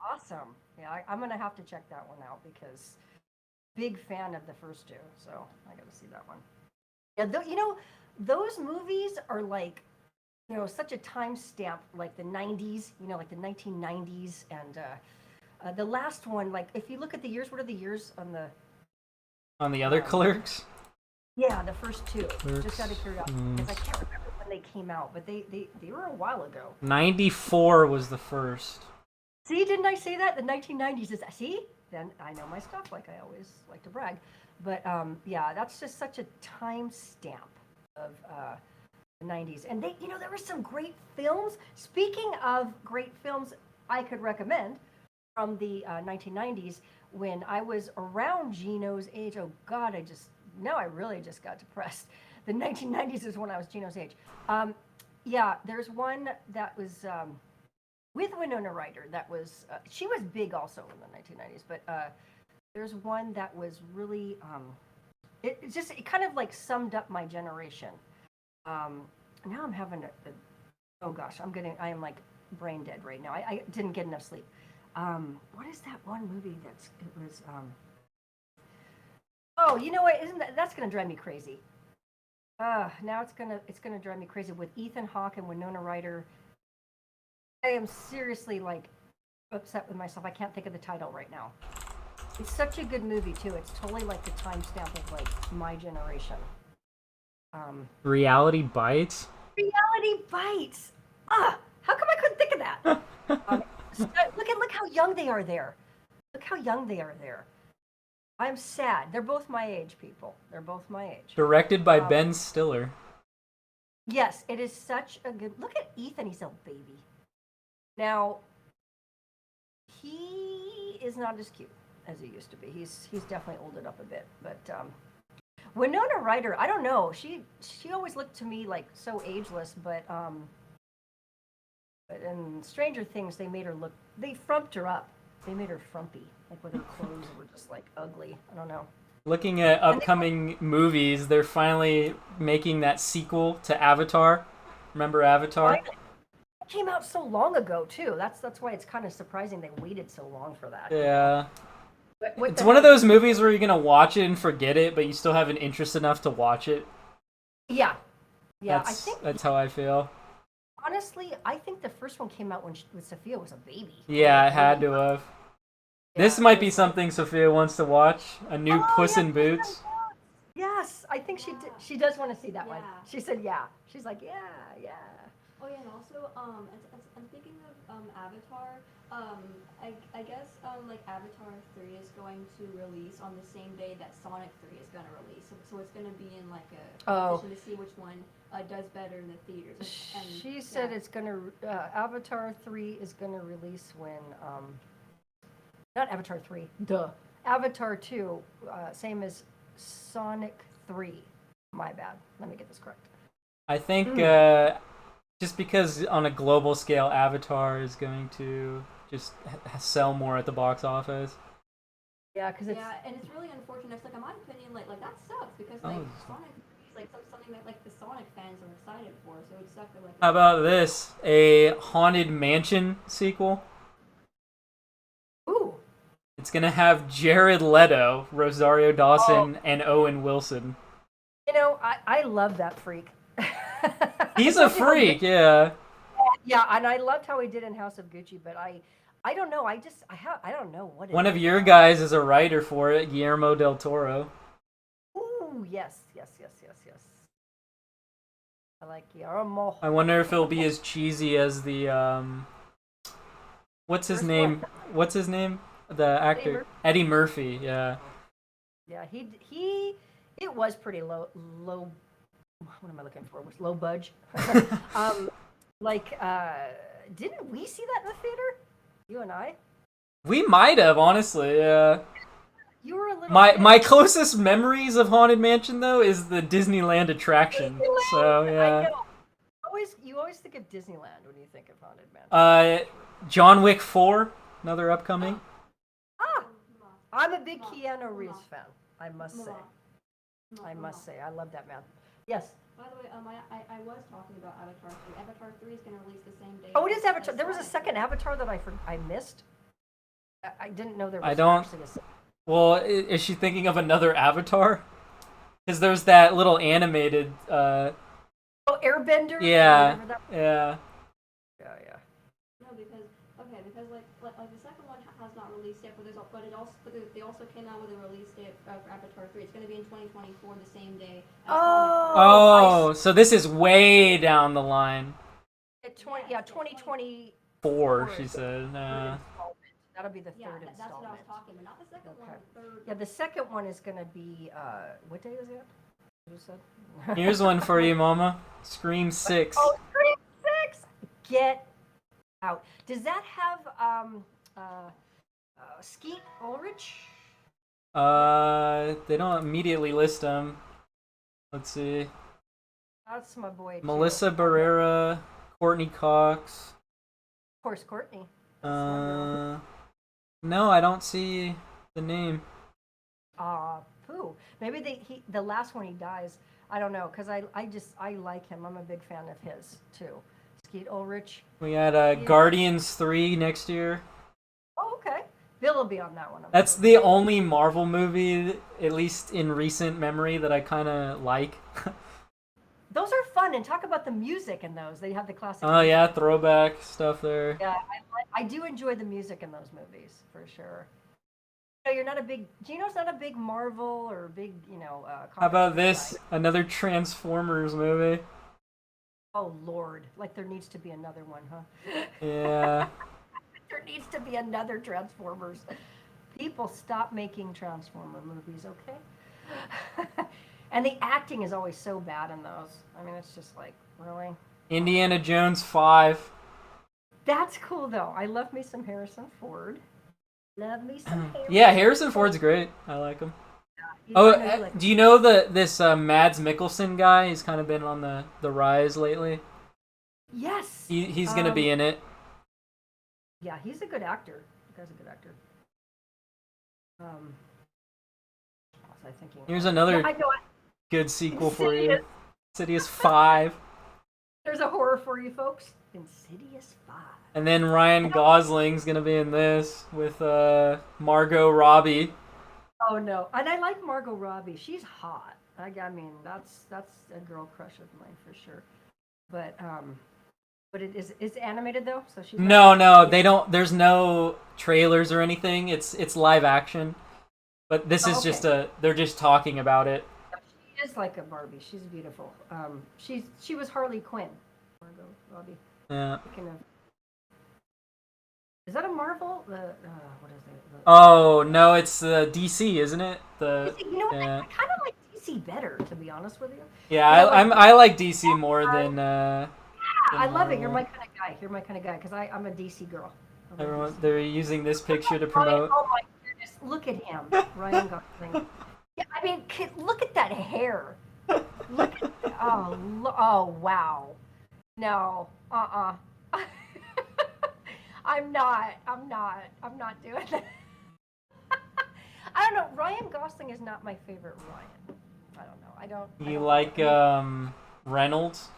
Awesome. Yeah, I'm gonna have to check that one out because big fan of the first two, so I gotta see that one. Yeah, those movies are like, such a time stamp, like the 90s, like the 1990s, and the last one, like if you look at the years, what are the years on the other Clerks? Yeah, the first two. Clerks, just out of curiosity, because I can't remember when they came out, but they were a while ago. 94 was the first. See, didn't I say that? The 1990s is, see? Then I know my stuff, like I always like to brag. But yeah, that's just such a time stamp of the 90s. And they, there were some great films. Speaking of great films I could recommend from the 1990s, when I was around Gino's age. Oh God, now I really just got depressed. The 1990s is when I was Gino's age. Yeah, there's one that was with Winona Ryder. That was she was big also in the 1990s. But there's one that was really it kind of like summed up my generation. Now I'm having oh gosh, I am like brain dead right now. I didn't get enough sleep. What is that one movie oh, you know what? That's gonna drive me crazy. Now it's gonna drive me crazy with Ethan Hawke and Winona Ryder. I am seriously like upset with myself. I can't think of the title right now. It's such a good movie too. It's totally like the timestamp of like my generation. Reality Bites. Reality Bites. How come I couldn't think of that? Look how young they are there. Look how young they are there. I'm sad. They're both my age, people. They're both my age. Directed by Ben Stiller. Yes, it is such a good. Look at Ethan. He's a baby. Now, he is not as cute as he used to be. He's definitely olded up a bit. But Winona Ryder, I don't know. She always looked to me like so ageless, but But in Stranger Things, they frumped her up. They made her frumpy, like with her clothes were just like ugly. I don't know. Looking at upcoming movies, they're finally making that sequel to Avatar. Remember Avatar? It came out so long ago too. That's why it's kind of surprising they waited so long for that. Yeah. What It's the one of heck? those movies where you're gonna watch it and forget it, but you still have an interest enough to watch it. Yeah, yeah. That's how I feel. Honestly, I think the first one came out when Sophia was a baby. Yeah, it had to have. This Yeah, might it be was something Sophia wants to watch. A new Puss yeah, in Boots. Yes, I think she does want to see that one. Yeah. She said yeah. She's like yeah. Oh yeah, and also I'm thinking of Avatar. I guess like Avatar 3 is going to release on the same day that Sonic 3 is going to release. So it's going to be in like a competition to see which one does better in the theaters. And, She said it's gonna Avatar 3 is gonna release when not Avatar 3, duh. Avatar 2, same as Sonic 3. My bad. Let me get this correct. I think just because on a global scale, Avatar is going to just sell more at the box office. Yeah, because it's and it's really unfortunate. It's like in my opinion, like that sucks because like Sonic 3 is like something that like the Sonic fans are excited for. So it sucks that like. How about this? A Haunted Mansion sequel? ooh. It's gonna have Jared Leto, Rosario Dawson, and Owen Wilson. You know, I love that freak. He's a freak, yeah. Yeah, and I loved how he did in House of Gucci, but I don't know. I don't know what. One of your guys is a writer for it, Guillermo del Toro. Ooh, yes. I like Guillermo. I wonder if it'll be as cheesy as the what's his First name? one. What's his name? The actor Eddie Murphy. Yeah. Yeah, he. It was pretty low. What am I looking for? Was low budge. Didn't we see that in the theater? You and I. We might have, honestly. Yeah. You were a little. My closest memories of Haunted Mansion though is the Disneyland attraction. Disneyland. So I yeah. know. You always think of Disneyland when you think of Haunted Mansion. John Wick 4, another upcoming. I'm a big Keanu Reeves fan. I must say. I love that man. Yes. By the way, I was talking about Avatar 3. Avatar 3 is going to release the same day. Oh, it is Avatar. as There was a Sonic. second Avatar that I missed. I didn't know there was I don't- actually a second. Well, is she thinking of another Avatar? Because there's that little animated. Oh, Airbender? Yeah. Whatever that- Yeah. Yeah. No, because like the second one has not released yet, but they also came out with a release date for Avatar 3. It's going to be in 2024, the same day. As Sonic. Oh, so this is way down the line. 2020. 4, she said. That'll be the third Yeah, that's what I was installment. talking about. Not the second one, the third. Yeah, the second one is going to be, what day is it? You said? Here's one for you, Mama. Scream 6. Oh, Scream 6! Get out. Does that have, Skeet Ulrich? They don't immediately list them. Let's see. That's my boy, too. Melissa Barrera, Courtney Cox. Of course, Courtney. That's my girl. No, I don't see the name. Pooh. Maybe the last one he dies. I don't know, because I like him. I'm a big fan of his, too. Skeet Ulrich. We got Guardians 3 next year. Oh, okay. Bill will be on that one. That's the only Marvel movie, at least in recent memory, that I kind of like. Those are fun, and talk about the music in those. They have the classic. Oh yeah, throwback stuff there. Yeah, I do enjoy the music in those movies for sure. You're not a big. Gino's not a big Marvel or big, How about comic this? guy. Another Transformers movie. Oh Lord, like there needs to be another one, huh? Yeah. There needs to be another Transformers. People stop making Transformer movies, okay? And the acting is always so bad in those. I mean, it's just like, really? Indiana Jones 5. That's cool, though. I love me some Harrison Ford. Love me some Harrison Yeah, Harrison Ford's great. I like him. He's Oh, kinda like- do you know this Mads Mikkelsen guy? He's kind of been on the rise lately. Yes. He's gonna be in it. Yeah, he's a good actor. The guy's a good actor. What was I thinking? Here's another I know. good sequel for Insidious. you. Insidious 5. There's a horror for you folks. Insidious 5. And then Ryan Gosling's gonna be in this with Margot Robbie. Oh no, and I like Margot Robbie. She's hot. I mean, that's a girl crush of mine for sure. But it is animated though, so she's No, they don't. There's no trailers or anything. It's live action. But this is just they're just talking about it. She is like a Barbie. She's beautiful. She was Harley Quinn. Margot Robbie. Yeah. Is that a Marvel? What is it? Oh no, it's DC, isn't it? DC, you know what? I kind of like DC better, to be honest with you. Yeah, I like DC more than. I love it. You're my kind of guy. Because I'm a DC girl. Everyone, they're using this picture to promote. Oh my goodness! Look at him, Ryan Gosling. Yeah, I mean, look at that hair. Look at oh wow. No, I'm not doing that. I don't know. Ryan Gosling is not my favorite Ryan. I don't know. You like Reynolds?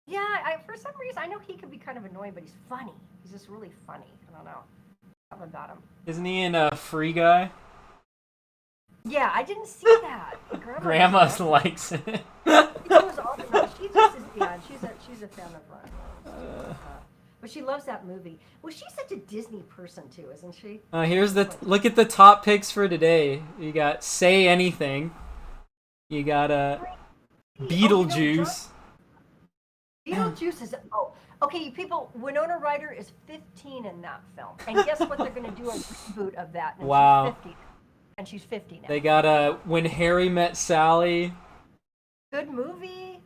Yeah, for some reason I know he could be kind of annoying, but he's funny. He's just really funny. I don't know. Something about him. Isn't he in a Free Guy? Yeah, I didn't see that. Grandma likes it. She's a fan of Ryan. But she loves that movie. Well, she's such a Disney person too, isn't she? Here's look at the top picks for today. You got Say Anything. You got Beetlejuice. Beetlejuice is okay. You people, Winona Ryder is 15 in that film, and guess what? They're going to do a reboot of that. And wow. She's 50 now. They got When Harry Met Sally. Good movie.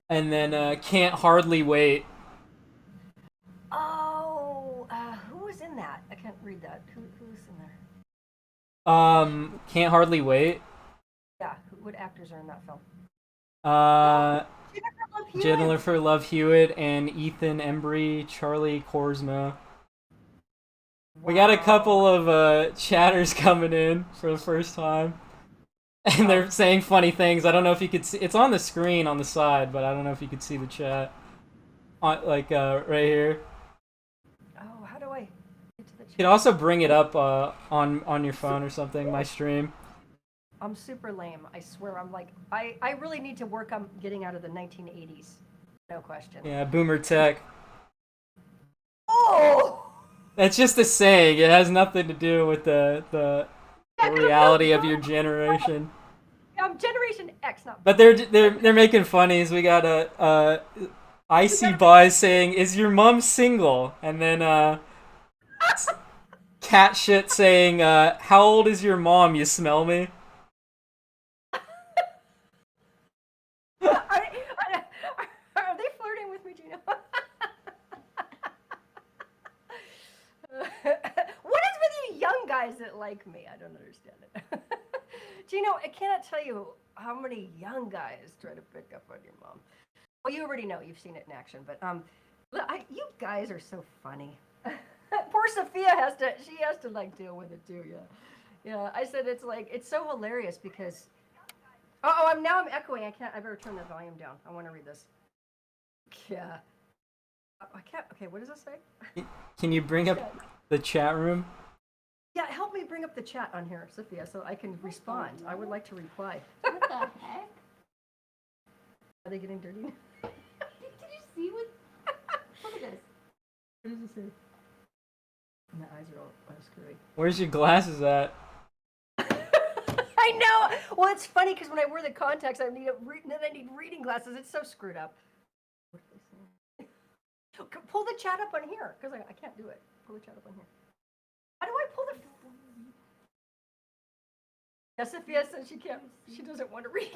And then Can't Hardly Wait. Oh, who was in that? I can't read that. Who's in there? Can't Hardly Wait. Yeah, what actors are in that film? Jennifer Love Hewitt and Ethan Embry, Charlie Korsmo. Wow. We got a couple of chatters coming in for the first time. And they're saying funny things. I don't know if you could see. It's on the screen on the side, but I don't know if you could see the chat. Right here. Oh, how do I get to the chat? You could also bring it up on your phone or something, my stream. I'm super lame. I swear. I'm like, I really need to work on getting out of the 1980s. No question. Yeah, boomer tech. Oh! That's just a saying. It has nothing to do with the reality of your generation. I'm Generation X, not. But they're making funnies. We got a Icy Buzz saying, "Is your mom single?" And then Cat Shit saying, "How old is your mom? You smell me?" Are they flirting with me, Gino? What is with you young guys that like me? I don't understand it. Gino, I cannot tell you how many young guys try to pick up on your mom. Well, you already know. You've seen it in action. But you guys are so funny. Poor Sophia has to like deal with it too. Yeah. I said it's so hilarious because. I'm echoing. I better turn the volume down. I want to read this. Yeah. I can't. Okay, what does it say? Can you bring up the chat room? Yeah, help me bring up the chat on here, Sophia, so I can respond. I would like to reply. What the heck? Are they getting dirty? Did you see what? Look at this. What does it say? My eyes are all screwy. Where's your glasses at? I know. Well, it's funny because when I wear the contacts, I need reading glasses. It's so screwed up. What are they saying? Pull the chat up on here because I can't do it. Pull the chat up on here. How do I pull the? Yes, Sophia says she can't. She doesn't want to read.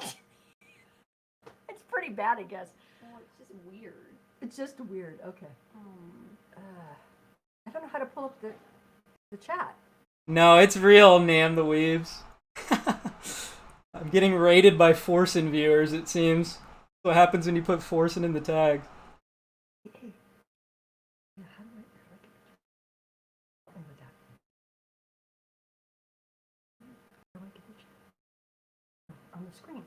It's pretty bad, I guess. Oh, it's just weird. It's just weird. Okay. I don't know how to pull up the chat. No, it's real, Nam the Weebs. I'm getting raided by Forsen viewers, it seems. What happens when you put forcing in the tags? Hey. Yeah, how do I get help me with that? How do I get the chat? On the screen.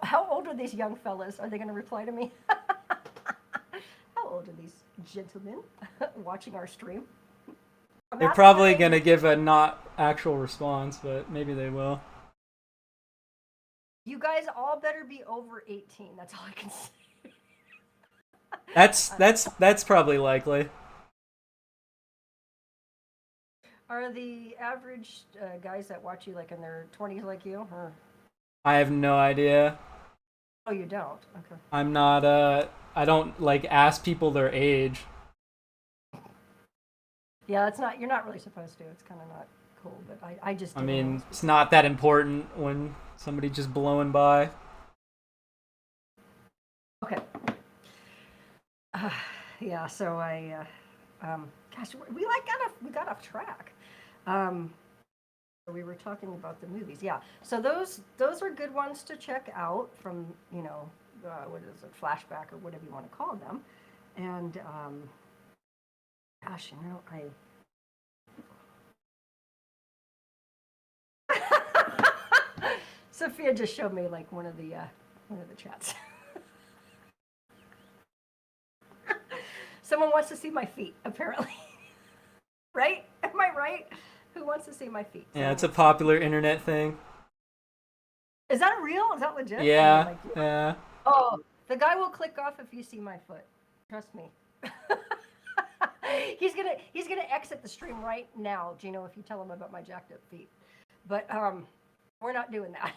How old are these young fellas? Are they going to reply to me? How old are these gentlemen watching our stream? They're probably going to give a not actual response, but maybe they will. You guys all better be over 18. That's all I can say. That's probably likely. Are the average guys that watch you like in their 20s like you? Or? I have no idea. Oh, you don't? Okay. I'm not, I don't, like, ask people their age. Yeah, it's not, you're not really supposed to. It's kind of not cool, but I just I mean, it's not that important when somebody just blowing by. Okay. Yeah, so gosh, we got off track. We were talking about the movies. Yeah, so those are good ones to check out from, you know, what is it, flashback or whatever you want to call them. And gosh, you know, Sophia just showed me like one of the chats. Someone wants to see my feet, apparently. Right? Am I right? Who wants to see my feet? Yeah, it's a popular internet thing. Is that real? Is that legit? Yeah, yeah. Oh, the guy will click off if you see my foot. Trust me. He's gonna exit the stream right now, Gino, if you tell him about my jacked up feet. But we're not doing that.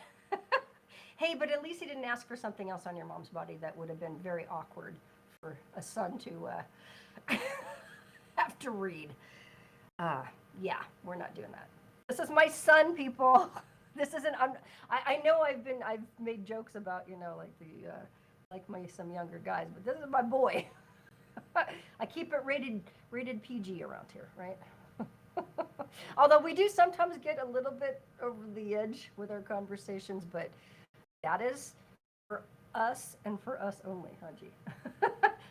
Hey, but at least he didn't ask for something else on your mom's body that would have been very awkward for a son to have to read. Yeah, we're not doing that. This is my son, people. This isn't. I know I've made jokes about, you know, like some younger guys, but this is my boy. I keep it rated PG around here, right? Although we do sometimes get a little bit over the edge with our conversations, but that is for us and for us only, Haji.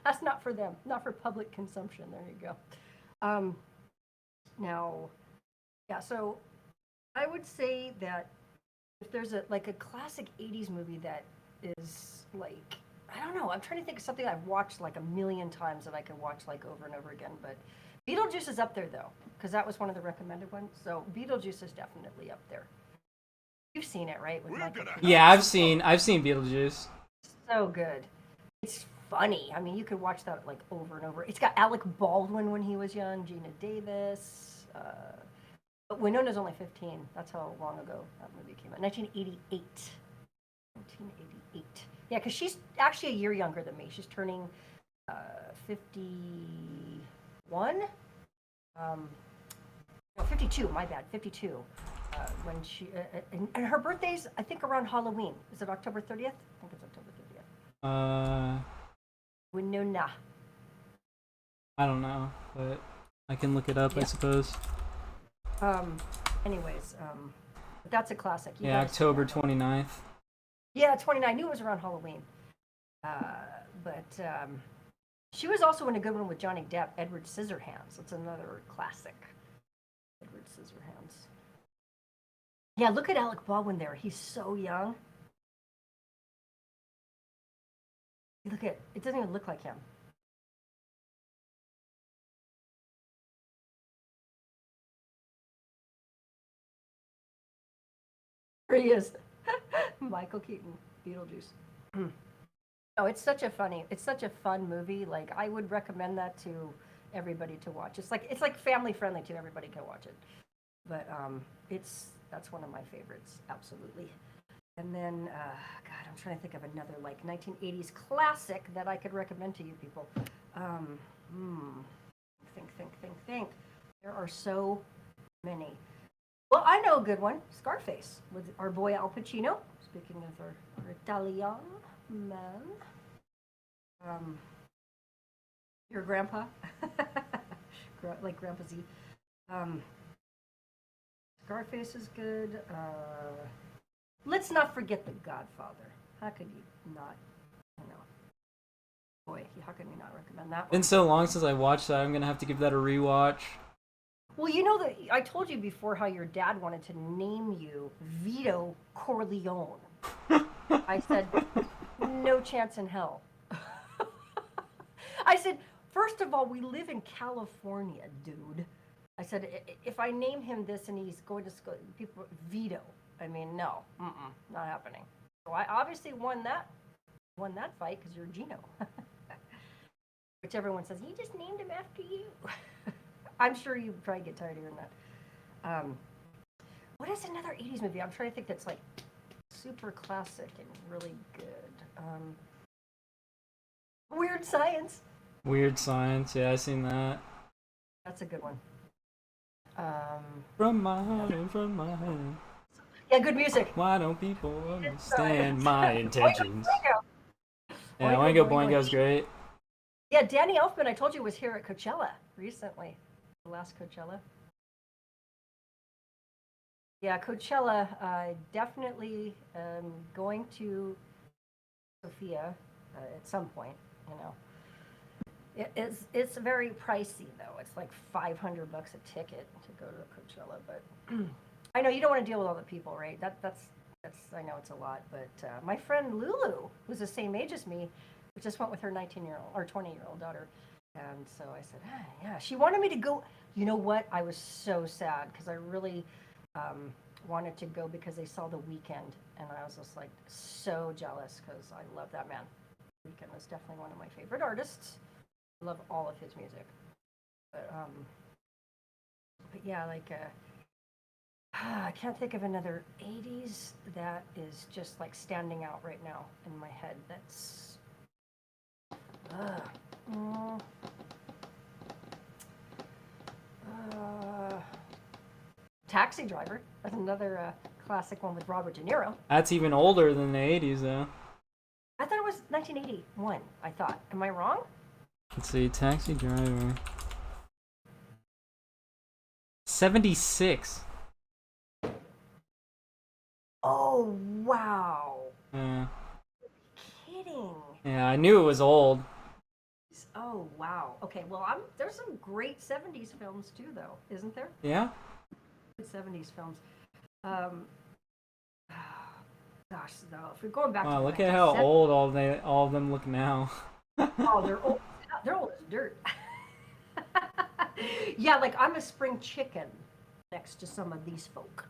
That's not for them, not for public consumption. There you go. Now, yeah, so I would say that if there's a classic 80s movie that is like, I don't know, I'm trying to think of something I've watched like a million times that I can watch like over and over again, but Beetlejuice is up there though, because that was one of the recommended ones. So Beetlejuice is definitely up there. You've seen it, right? With Michael Keaton. Yeah, I've seen Beetlejuice. So good. It's funny. I mean, you could watch that like over and over. It's got Alec Baldwin when he was young, Gina Davis. But Winona's only 15. That's how long ago that movie came out. 1988. 1988. Yeah, because she's actually a year younger than me. She's turning 51. No, 52. My bad. 52. When she and her birthday's, I think, around Halloween. Is it October 30th? I think it's October 30th. Winona. I don't know, but I can look it up, yeah. I suppose. Anyways, that's a classic. Yeah, October 29th. Yeah, 29. I knew it was around Halloween. But she was also in a good one with Johnny Depp, Edward Scissorhands. That's another classic. Edward Scissorhands. Yeah, look at Alec Baldwin there. He's so young. Look at it. Doesn't even look like him. There he is. Michael Keaton, Beetlejuice. Oh, it's such a fun movie. Like, I would recommend that to everybody to watch. It's like family friendly too. Everybody can watch it. But that's one of my favorites, absolutely. And then, God, I'm trying to think of another like 1980s classic that I could recommend to you people. Think. There are so many. Well, I know a good one, Scarface, with our boy Al Pacino. Speaking of our Italian man. Um, your grandpa, like Grandpa Z. Scarface is good. Let's not forget The Godfather. How could you not? You know, boy, how can we not recommend that one? Been so long since I watched that. I'm gonna have to give that a rewatch. Well, you know that I told you before how your dad wanted to name you Vito Corleone. I said, no chance in hell. I said, first of all, we live in California, dude. I said, if I name him this and he's going to school, people, Vito. I mean, no, not happening. So I obviously won that fight because you're Gino. Which everyone says, he just named him after you. I'm sure you probably get tired of hearing that. What is another 80s movie? I'm trying to think that's like super classic and really good. Weird Science. Weird Science, yeah, I seen that. That's a good one. From my hand. Yeah, good music. Why don't people understand my intentions? Boingo. Yeah, Oingo Boingo's great. Yeah, Danny Elfman, I told you, was here at Coachella recently. The last Coachella. Yeah, Coachella, definitely going to Sophia at some point, you know. It's very pricey, though. It's like $500 a ticket to go to Coachella, but I know you don't want to deal with all the people, right? That's I know it's a lot, but my friend Lulu, who's the same age as me, just went with her 19-year-old or 20-year-old daughter. And so I said, yeah. She wanted me to go. You know what? I was so sad because I really wanted to go because they saw The Weeknd. And I was just like so jealous because I love that man. The Weeknd was definitely one of my favorite artists. I love all of his music. But yeah, like I can't think of another 80s that is just like standing out right now in my head. That's Taxi Driver. That's another classic one with Robert De Niro. That's even older than the 80s, though. I thought it was 1981. I thought. Am I wrong? Let's see, Taxi Driver. 76. Oh, wow. Yeah. Kidding. Yeah, I knew it was old. Oh, wow. Okay, well, there's some great 70s films too, though, isn't there? Yeah? Good 70s films. Gosh, though, if we're going back to Wow, look at how old all of them look now. Oh, they're old. They're old as dirt. Yeah, like I'm a spring chicken next to some of these folk.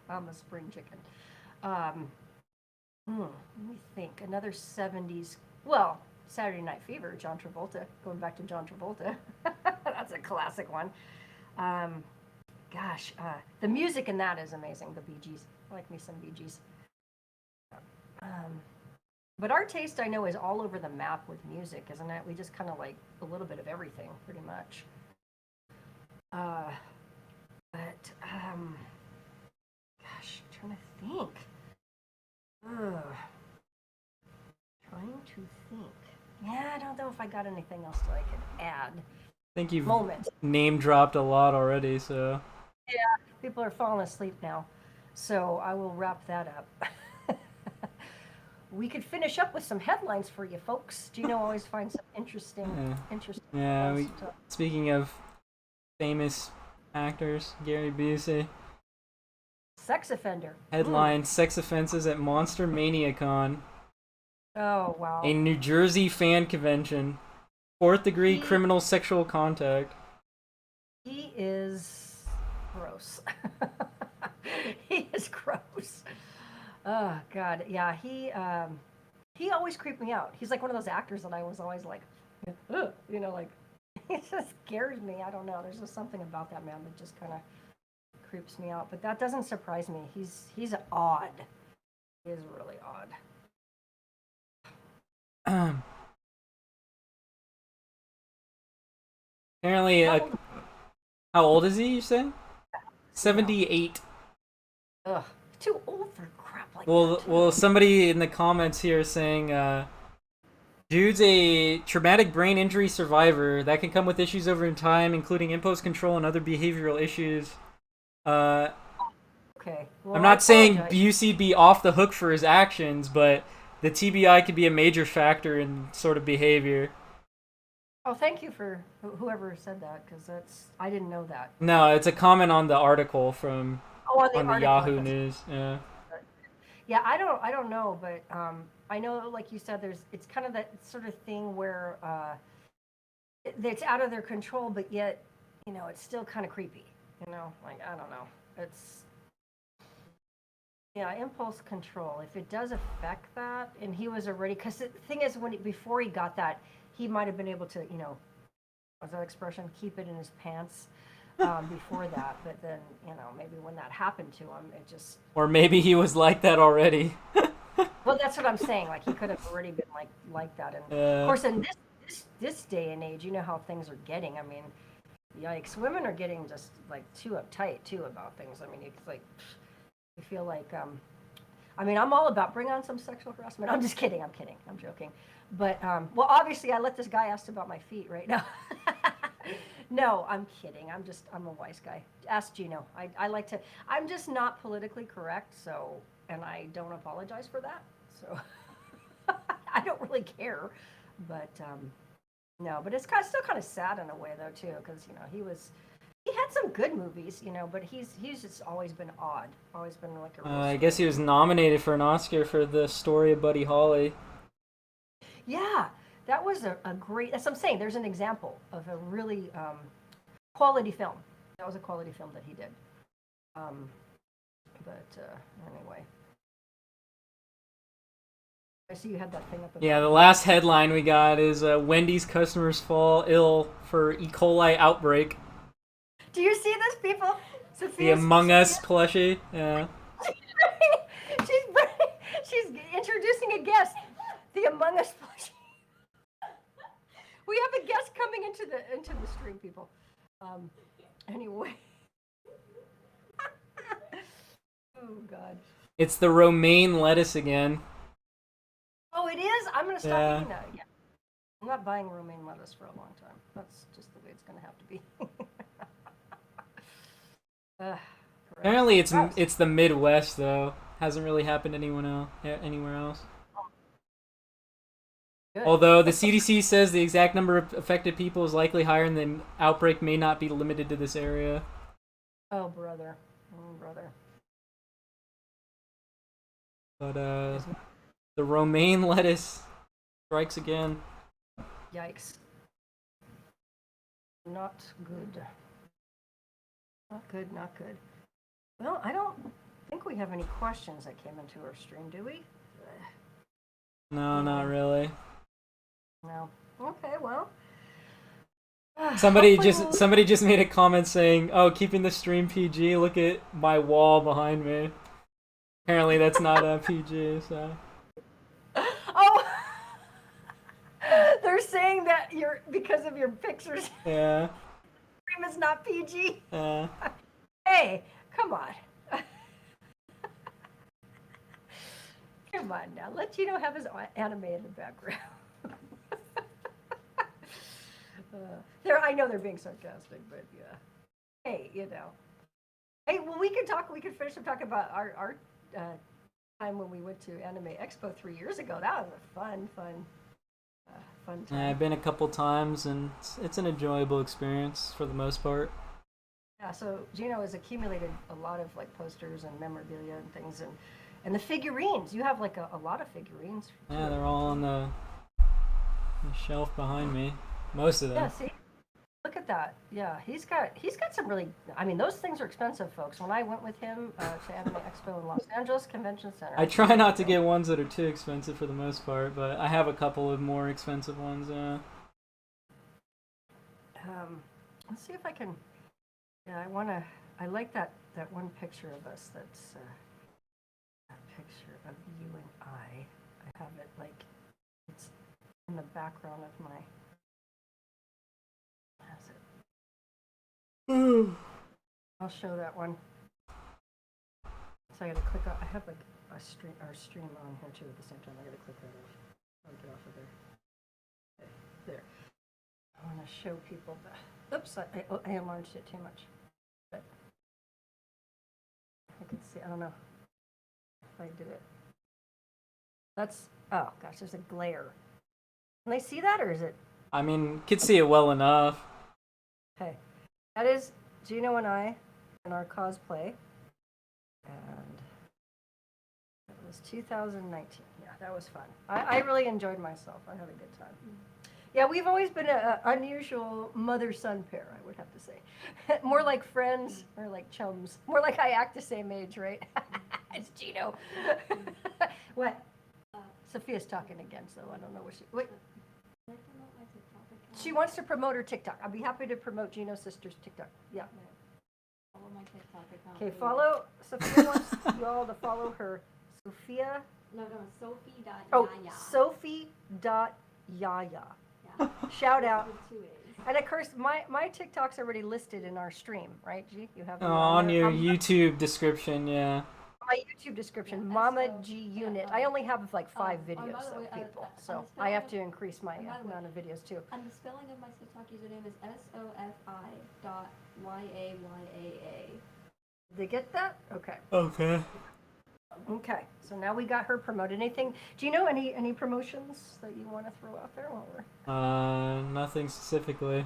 I'm a spring chicken. Let me think. Another 70s. Well, Saturday Night Fever, John Travolta. Going back to John Travolta. That's a classic one. Gosh, the music in that is amazing. The Bee Gees. I like me some Bee Gees. But our taste, I know, is all over the map with music, isn't it? We just kind of like a little bit of everything, pretty much. Gosh, I'm trying to think. Trying to think. Yeah, I don't know if I got anything else that I could add. I think you've Moment. name dropped a lot already, so. Yeah, people are falling asleep now, so I will wrap that up. We could finish up with some headlines for you folks. Gino always finds some interesting. Yeah, speaking of famous actors, Gary Busey. Sex offender. Headline: Sex offenses at Monster Maniacon. Oh, wow. A New Jersey fan convention. 4th degree criminal sexual contact. He is gross. He is gross. Oh, God. Yeah, he always creeped me out. He's like one of those actors that I was always like, ugh, you know, like, he just scares me. I don't know. There's just something about that man that just kind of creeps me out. But that doesn't surprise me. He's odd. He is really odd. Apparently, how old is he, you say? 78. Ugh, too old for crap like that. Well, somebody in the comments here is saying Dude's a traumatic brain injury survivor that can come with issues over time, including impulse control and other behavioral issues. Uh, Okay. Well, I'm I not saying apologize. Busey'd be off the hook for his actions, but the TBI could be a major factor in sort of behavior. Oh, thank you for whoever said that, because I didn't know that. No, it's a comment on the article from Oh, on the on the article. Yahoo News. Yeah. Yeah, I don't know, but I know, like you said, it's kind of that sort of thing where it's out of their control, but yet, it's still kind of creepy. Like I don't know. It's Yeah, impulse control. If it does affect that, and he was already, because the thing is, before he got that, he might have been able to, what's that expression? Keep it in his pants before that. But then, maybe when that happened to him, it just. Or maybe he was like that already. Well, that's what I'm saying. Like he could have already been like that, and of course, in this day and age, you know how things are getting. I mean, yikes! Women are getting just like too uptight too about things. I mean, it's like. I feel like, I mean, I'm all about bring on some sexual harassment. I'm just kidding. I'm joking. But, well, obviously, I let this guy ask about my feet right now. No, I'm kidding. I'm a wise guy. Ask Gino. I like to, I'm just not politically correct, and I don't apologize for that. So, I don't really care. But, no, but it's still kind of sad in a way, though, too, because, he had some good movies, but he's just always been odd. Always been like a real I guess he was nominated for an Oscar for the story of Buddy Holly. Yeah, that was a great. That's what I'm saying. There's an example of a really quality film. That was a quality film that he did. But anyway, I see you had that thing up. Yeah, the last headline we got is Wendy's customers fall ill for E. coli outbreak. Do you see this, people? The Among Us plushie. Yeah. she's introducing a guest. The Among Us plushie. We have a guest coming into the stream, people. Anyway. Oh God. It's the romaine lettuce again. Oh, it is. I'm gonna stop Yeah. eating that. Yeah. I'm not buying romaine lettuce for a long time. That's just the way it's gonna have to be. Apparently, it's the Midwest though. Hasn't really happened to anywhere else. Good. Although the CDC says the exact number of affected people is likely higher, and the outbreak may not be limited to this area. Oh, brother. Oh, brother. But the romaine lettuce strikes again. Yikes. Not good. Not good, not good. Well, I don't think we have any questions that came into our stream, do we? No, not really. No. Okay, well. Somebody hopefully just made a comment saying, "Oh, keeping the stream PG. Look at my wall behind me." Apparently, that's not a PG. So. Oh! They're saying that because of your pictures. Yeah. Stream is not PG. Yeah. Hey, come on. Come on now. Let Gino have his anime in the background. I know they're being sarcastic, but yeah. Hey, Hey, well, we can finish up talking about our time when we went to Anime Expo 3 years ago. That was a fun time. Yeah, I've been a couple times, and it's an enjoyable experience for the most part. Yeah, so Gino has accumulated a lot of like posters and memorabilia and things, and the figurines. You have like a lot of figurines. Yeah, they're all on the shelf behind me. Most of them. Yeah, see, look at that. Yeah, he's got some really. I mean, those things are expensive, folks. When I went with him to Anime Expo in Los Angeles Convention Center, I try not to get ones that are too expensive for the most part, but I have a couple of more expensive ones. Let's see if I can. Yeah, I like that one picture of us. That's that picture of you and I. I have it like it's in the background of my. How's it? I'll show that one. So I gotta click on. I have like our stream on here too at the same time. I gotta click that off. I'll get off of there. show people the. Oops, I enlarged it too much. But I can see. I don't know if I did it. That's. Oh gosh, there's a glare. Can they see that, or is it? I mean, could see it well enough. Okay, that is Gino and I in our cosplay, and it was 2019. Yeah, that was fun. I really enjoyed myself. I had a good time. Yeah, we've always been an unusual mother-son pair, I would have to say. More like friends or like chums. More like I act the same age, right? It's Gino. What? Sophia's talking again, so I don't know what she. Wait. Can I promote my TikTok account? She wants to promote her TikTok. I'll be happy to promote Gino's sister's TikTok. Yeah. Follow my TikTok account. Okay, please. follow. Sophia wants you all to follow her. Sophia. No, Sophie.yaya. Oh, Sophie.yaya. Yeah. Shout out. With 2 A's. And of course, my TikTok's already listed in our stream, right, G? You have it On there. your YouTube description, yeah. My YouTube description, Yeah, Mama so- G yeah, Unit. I only have like 5 by videos the way, of people, on so the I have spelling to increase my by the way- amount of videos too. And the spelling of my TikTok username is SOFI.YAYAA. Did they get that? Okay. Okay. Okay. So now we got her promoted. Anything? Do you know any promotions that you want to throw out there while we're? Nothing specifically.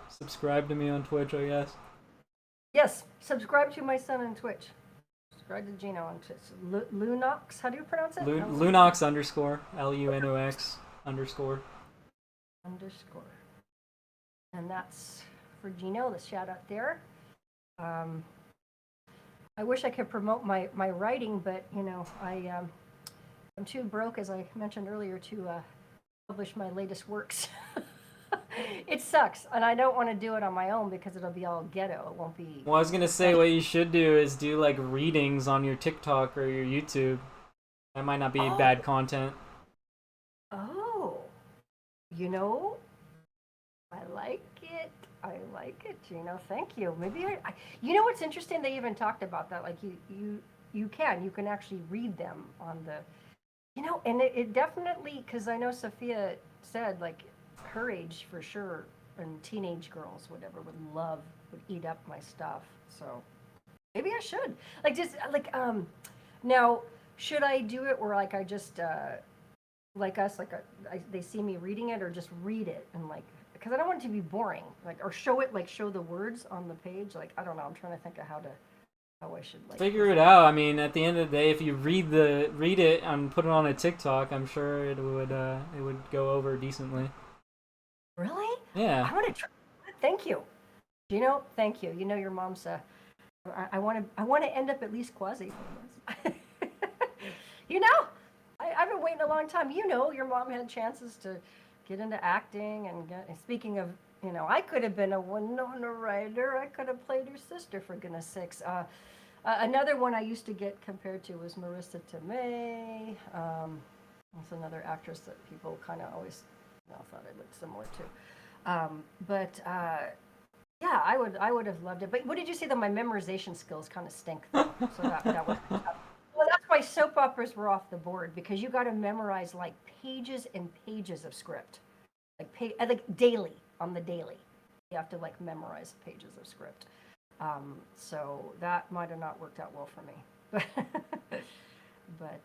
Subscribe to me on Twitch, I guess. Yes. Subscribe to my son on Twitch. Subscribe to Gino on Twitch. Lunox. How do you pronounce it? Lunox _ LUNOX _ Underscore. And that's for Gino, the shout out there. I wish I could promote my writing, but you know, I'm too broke, as I mentioned earlier, to publish my latest works. It sucks, and I don't want to do it on my own because it'll be all ghetto. It won't be. Well, I was gonna say what you should do is do like readings on your TikTok or your YouTube. That might not be bad content. Oh, you know, I like it. I like it, Gino. Thank you. Maybe you know what's interesting? They even talked about that. Like you can actually read them on the, you know, and it definitely, because I know Sophia said like her age for sure, and teenage girls, whatever, would eat up my stuff. So maybe I should now, should I do it where like I just like us, like they see me reading it, or just read it and like, because I don't want it to be boring, like, or show the words on the page. Like, I don't know. I'm trying to think of how I should like Figure it out. I mean, at the end of the day, if you read it and put it on a TikTok, I'm sure it would go over decently. Really? Yeah. I want to try. Thank you, Gino. Thank you. You know your mom's. I want to end up at least quasi famous. You know, I've been waiting a long time. You know, your mom had chances to get into acting, and speaking of, you know, I could have been a Winona Ryder. I could have played her sister, for goodness sakes. Another one I used to get compared to was Marissa Tomei. That's another actress that people kind of always thought I looked similar to. Yeah, I would have loved it. But what did you say that my memorization skills kind of stink, though? So that was tough. Well, that's why soap operas were off the board, because you got to memorize like pages and pages of script, like daily on the daily. You have to like memorize pages of script. So that might have not worked out well for me. But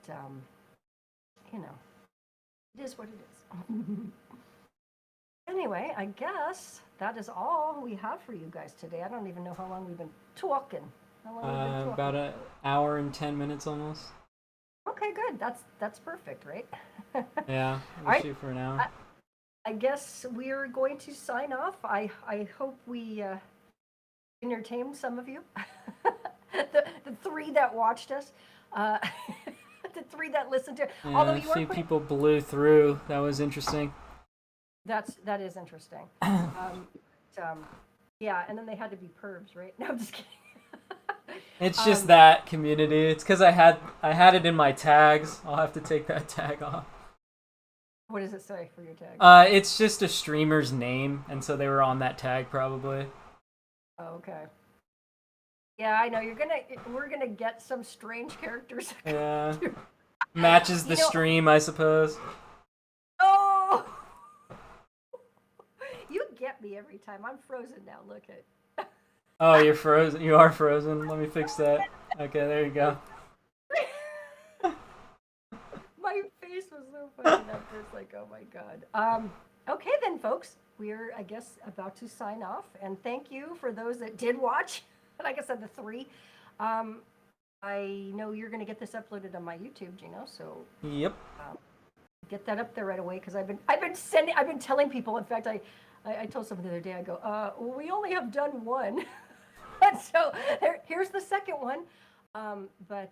you know, it is what it is. Anyway, I guess that is all we have for you guys today. I don't even know how long we've been talking. How long we've been talking? About an hour and 10 minutes almost. Okay, good. That's perfect, right? Yeah, we'll Alright. shoot for an hour. I guess we're going to sign off. I hope we entertained some of you. the 3 that watched us. The 3 that listened to. Yeah, Although a you few were people blew through. That was interesting. that is interesting. Yeah, and then they had to be pervs, right? No, I'm just kidding. It's just that community. It's because I had it in my tags. I'll have to take that tag off. What does it say for your tag? It's just a streamer's name, and so they were on that tag probably. Oh, okay. Yeah, I know we're gonna get some strange characters. Yeah. Matches the stream, I suppose. Oh! You get me every time. I'm frozen now. Look at. Oh, you're frozen. You are frozen. Let me fix that. Okay, there you go. My face was so funny at first, like, oh my god. Okay then, folks, we're, I guess, about to sign off, and thank you for those that did watch. Like I said, the 3. I know you're going to get this uploaded on my YouTube, Gino, so Yep. get that up there right away, because I've been telling people. In fact, I told someone the other day, I go, we only have done one, and so here's the second one. But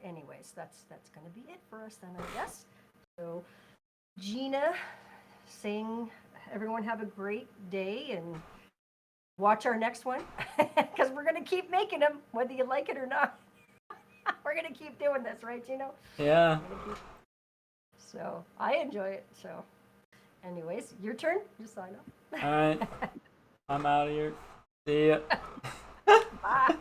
anyways, that's going to be it for us then, I guess. So, Gina, saying everyone have a great day and watch our next one, because we're going to keep making them, whether you like it or not. We're going to keep doing this, right, Gino? Yeah. So, I enjoy it. So, anyways, your turn. Just sign off. All right. I'm out of here. See ya. Bye.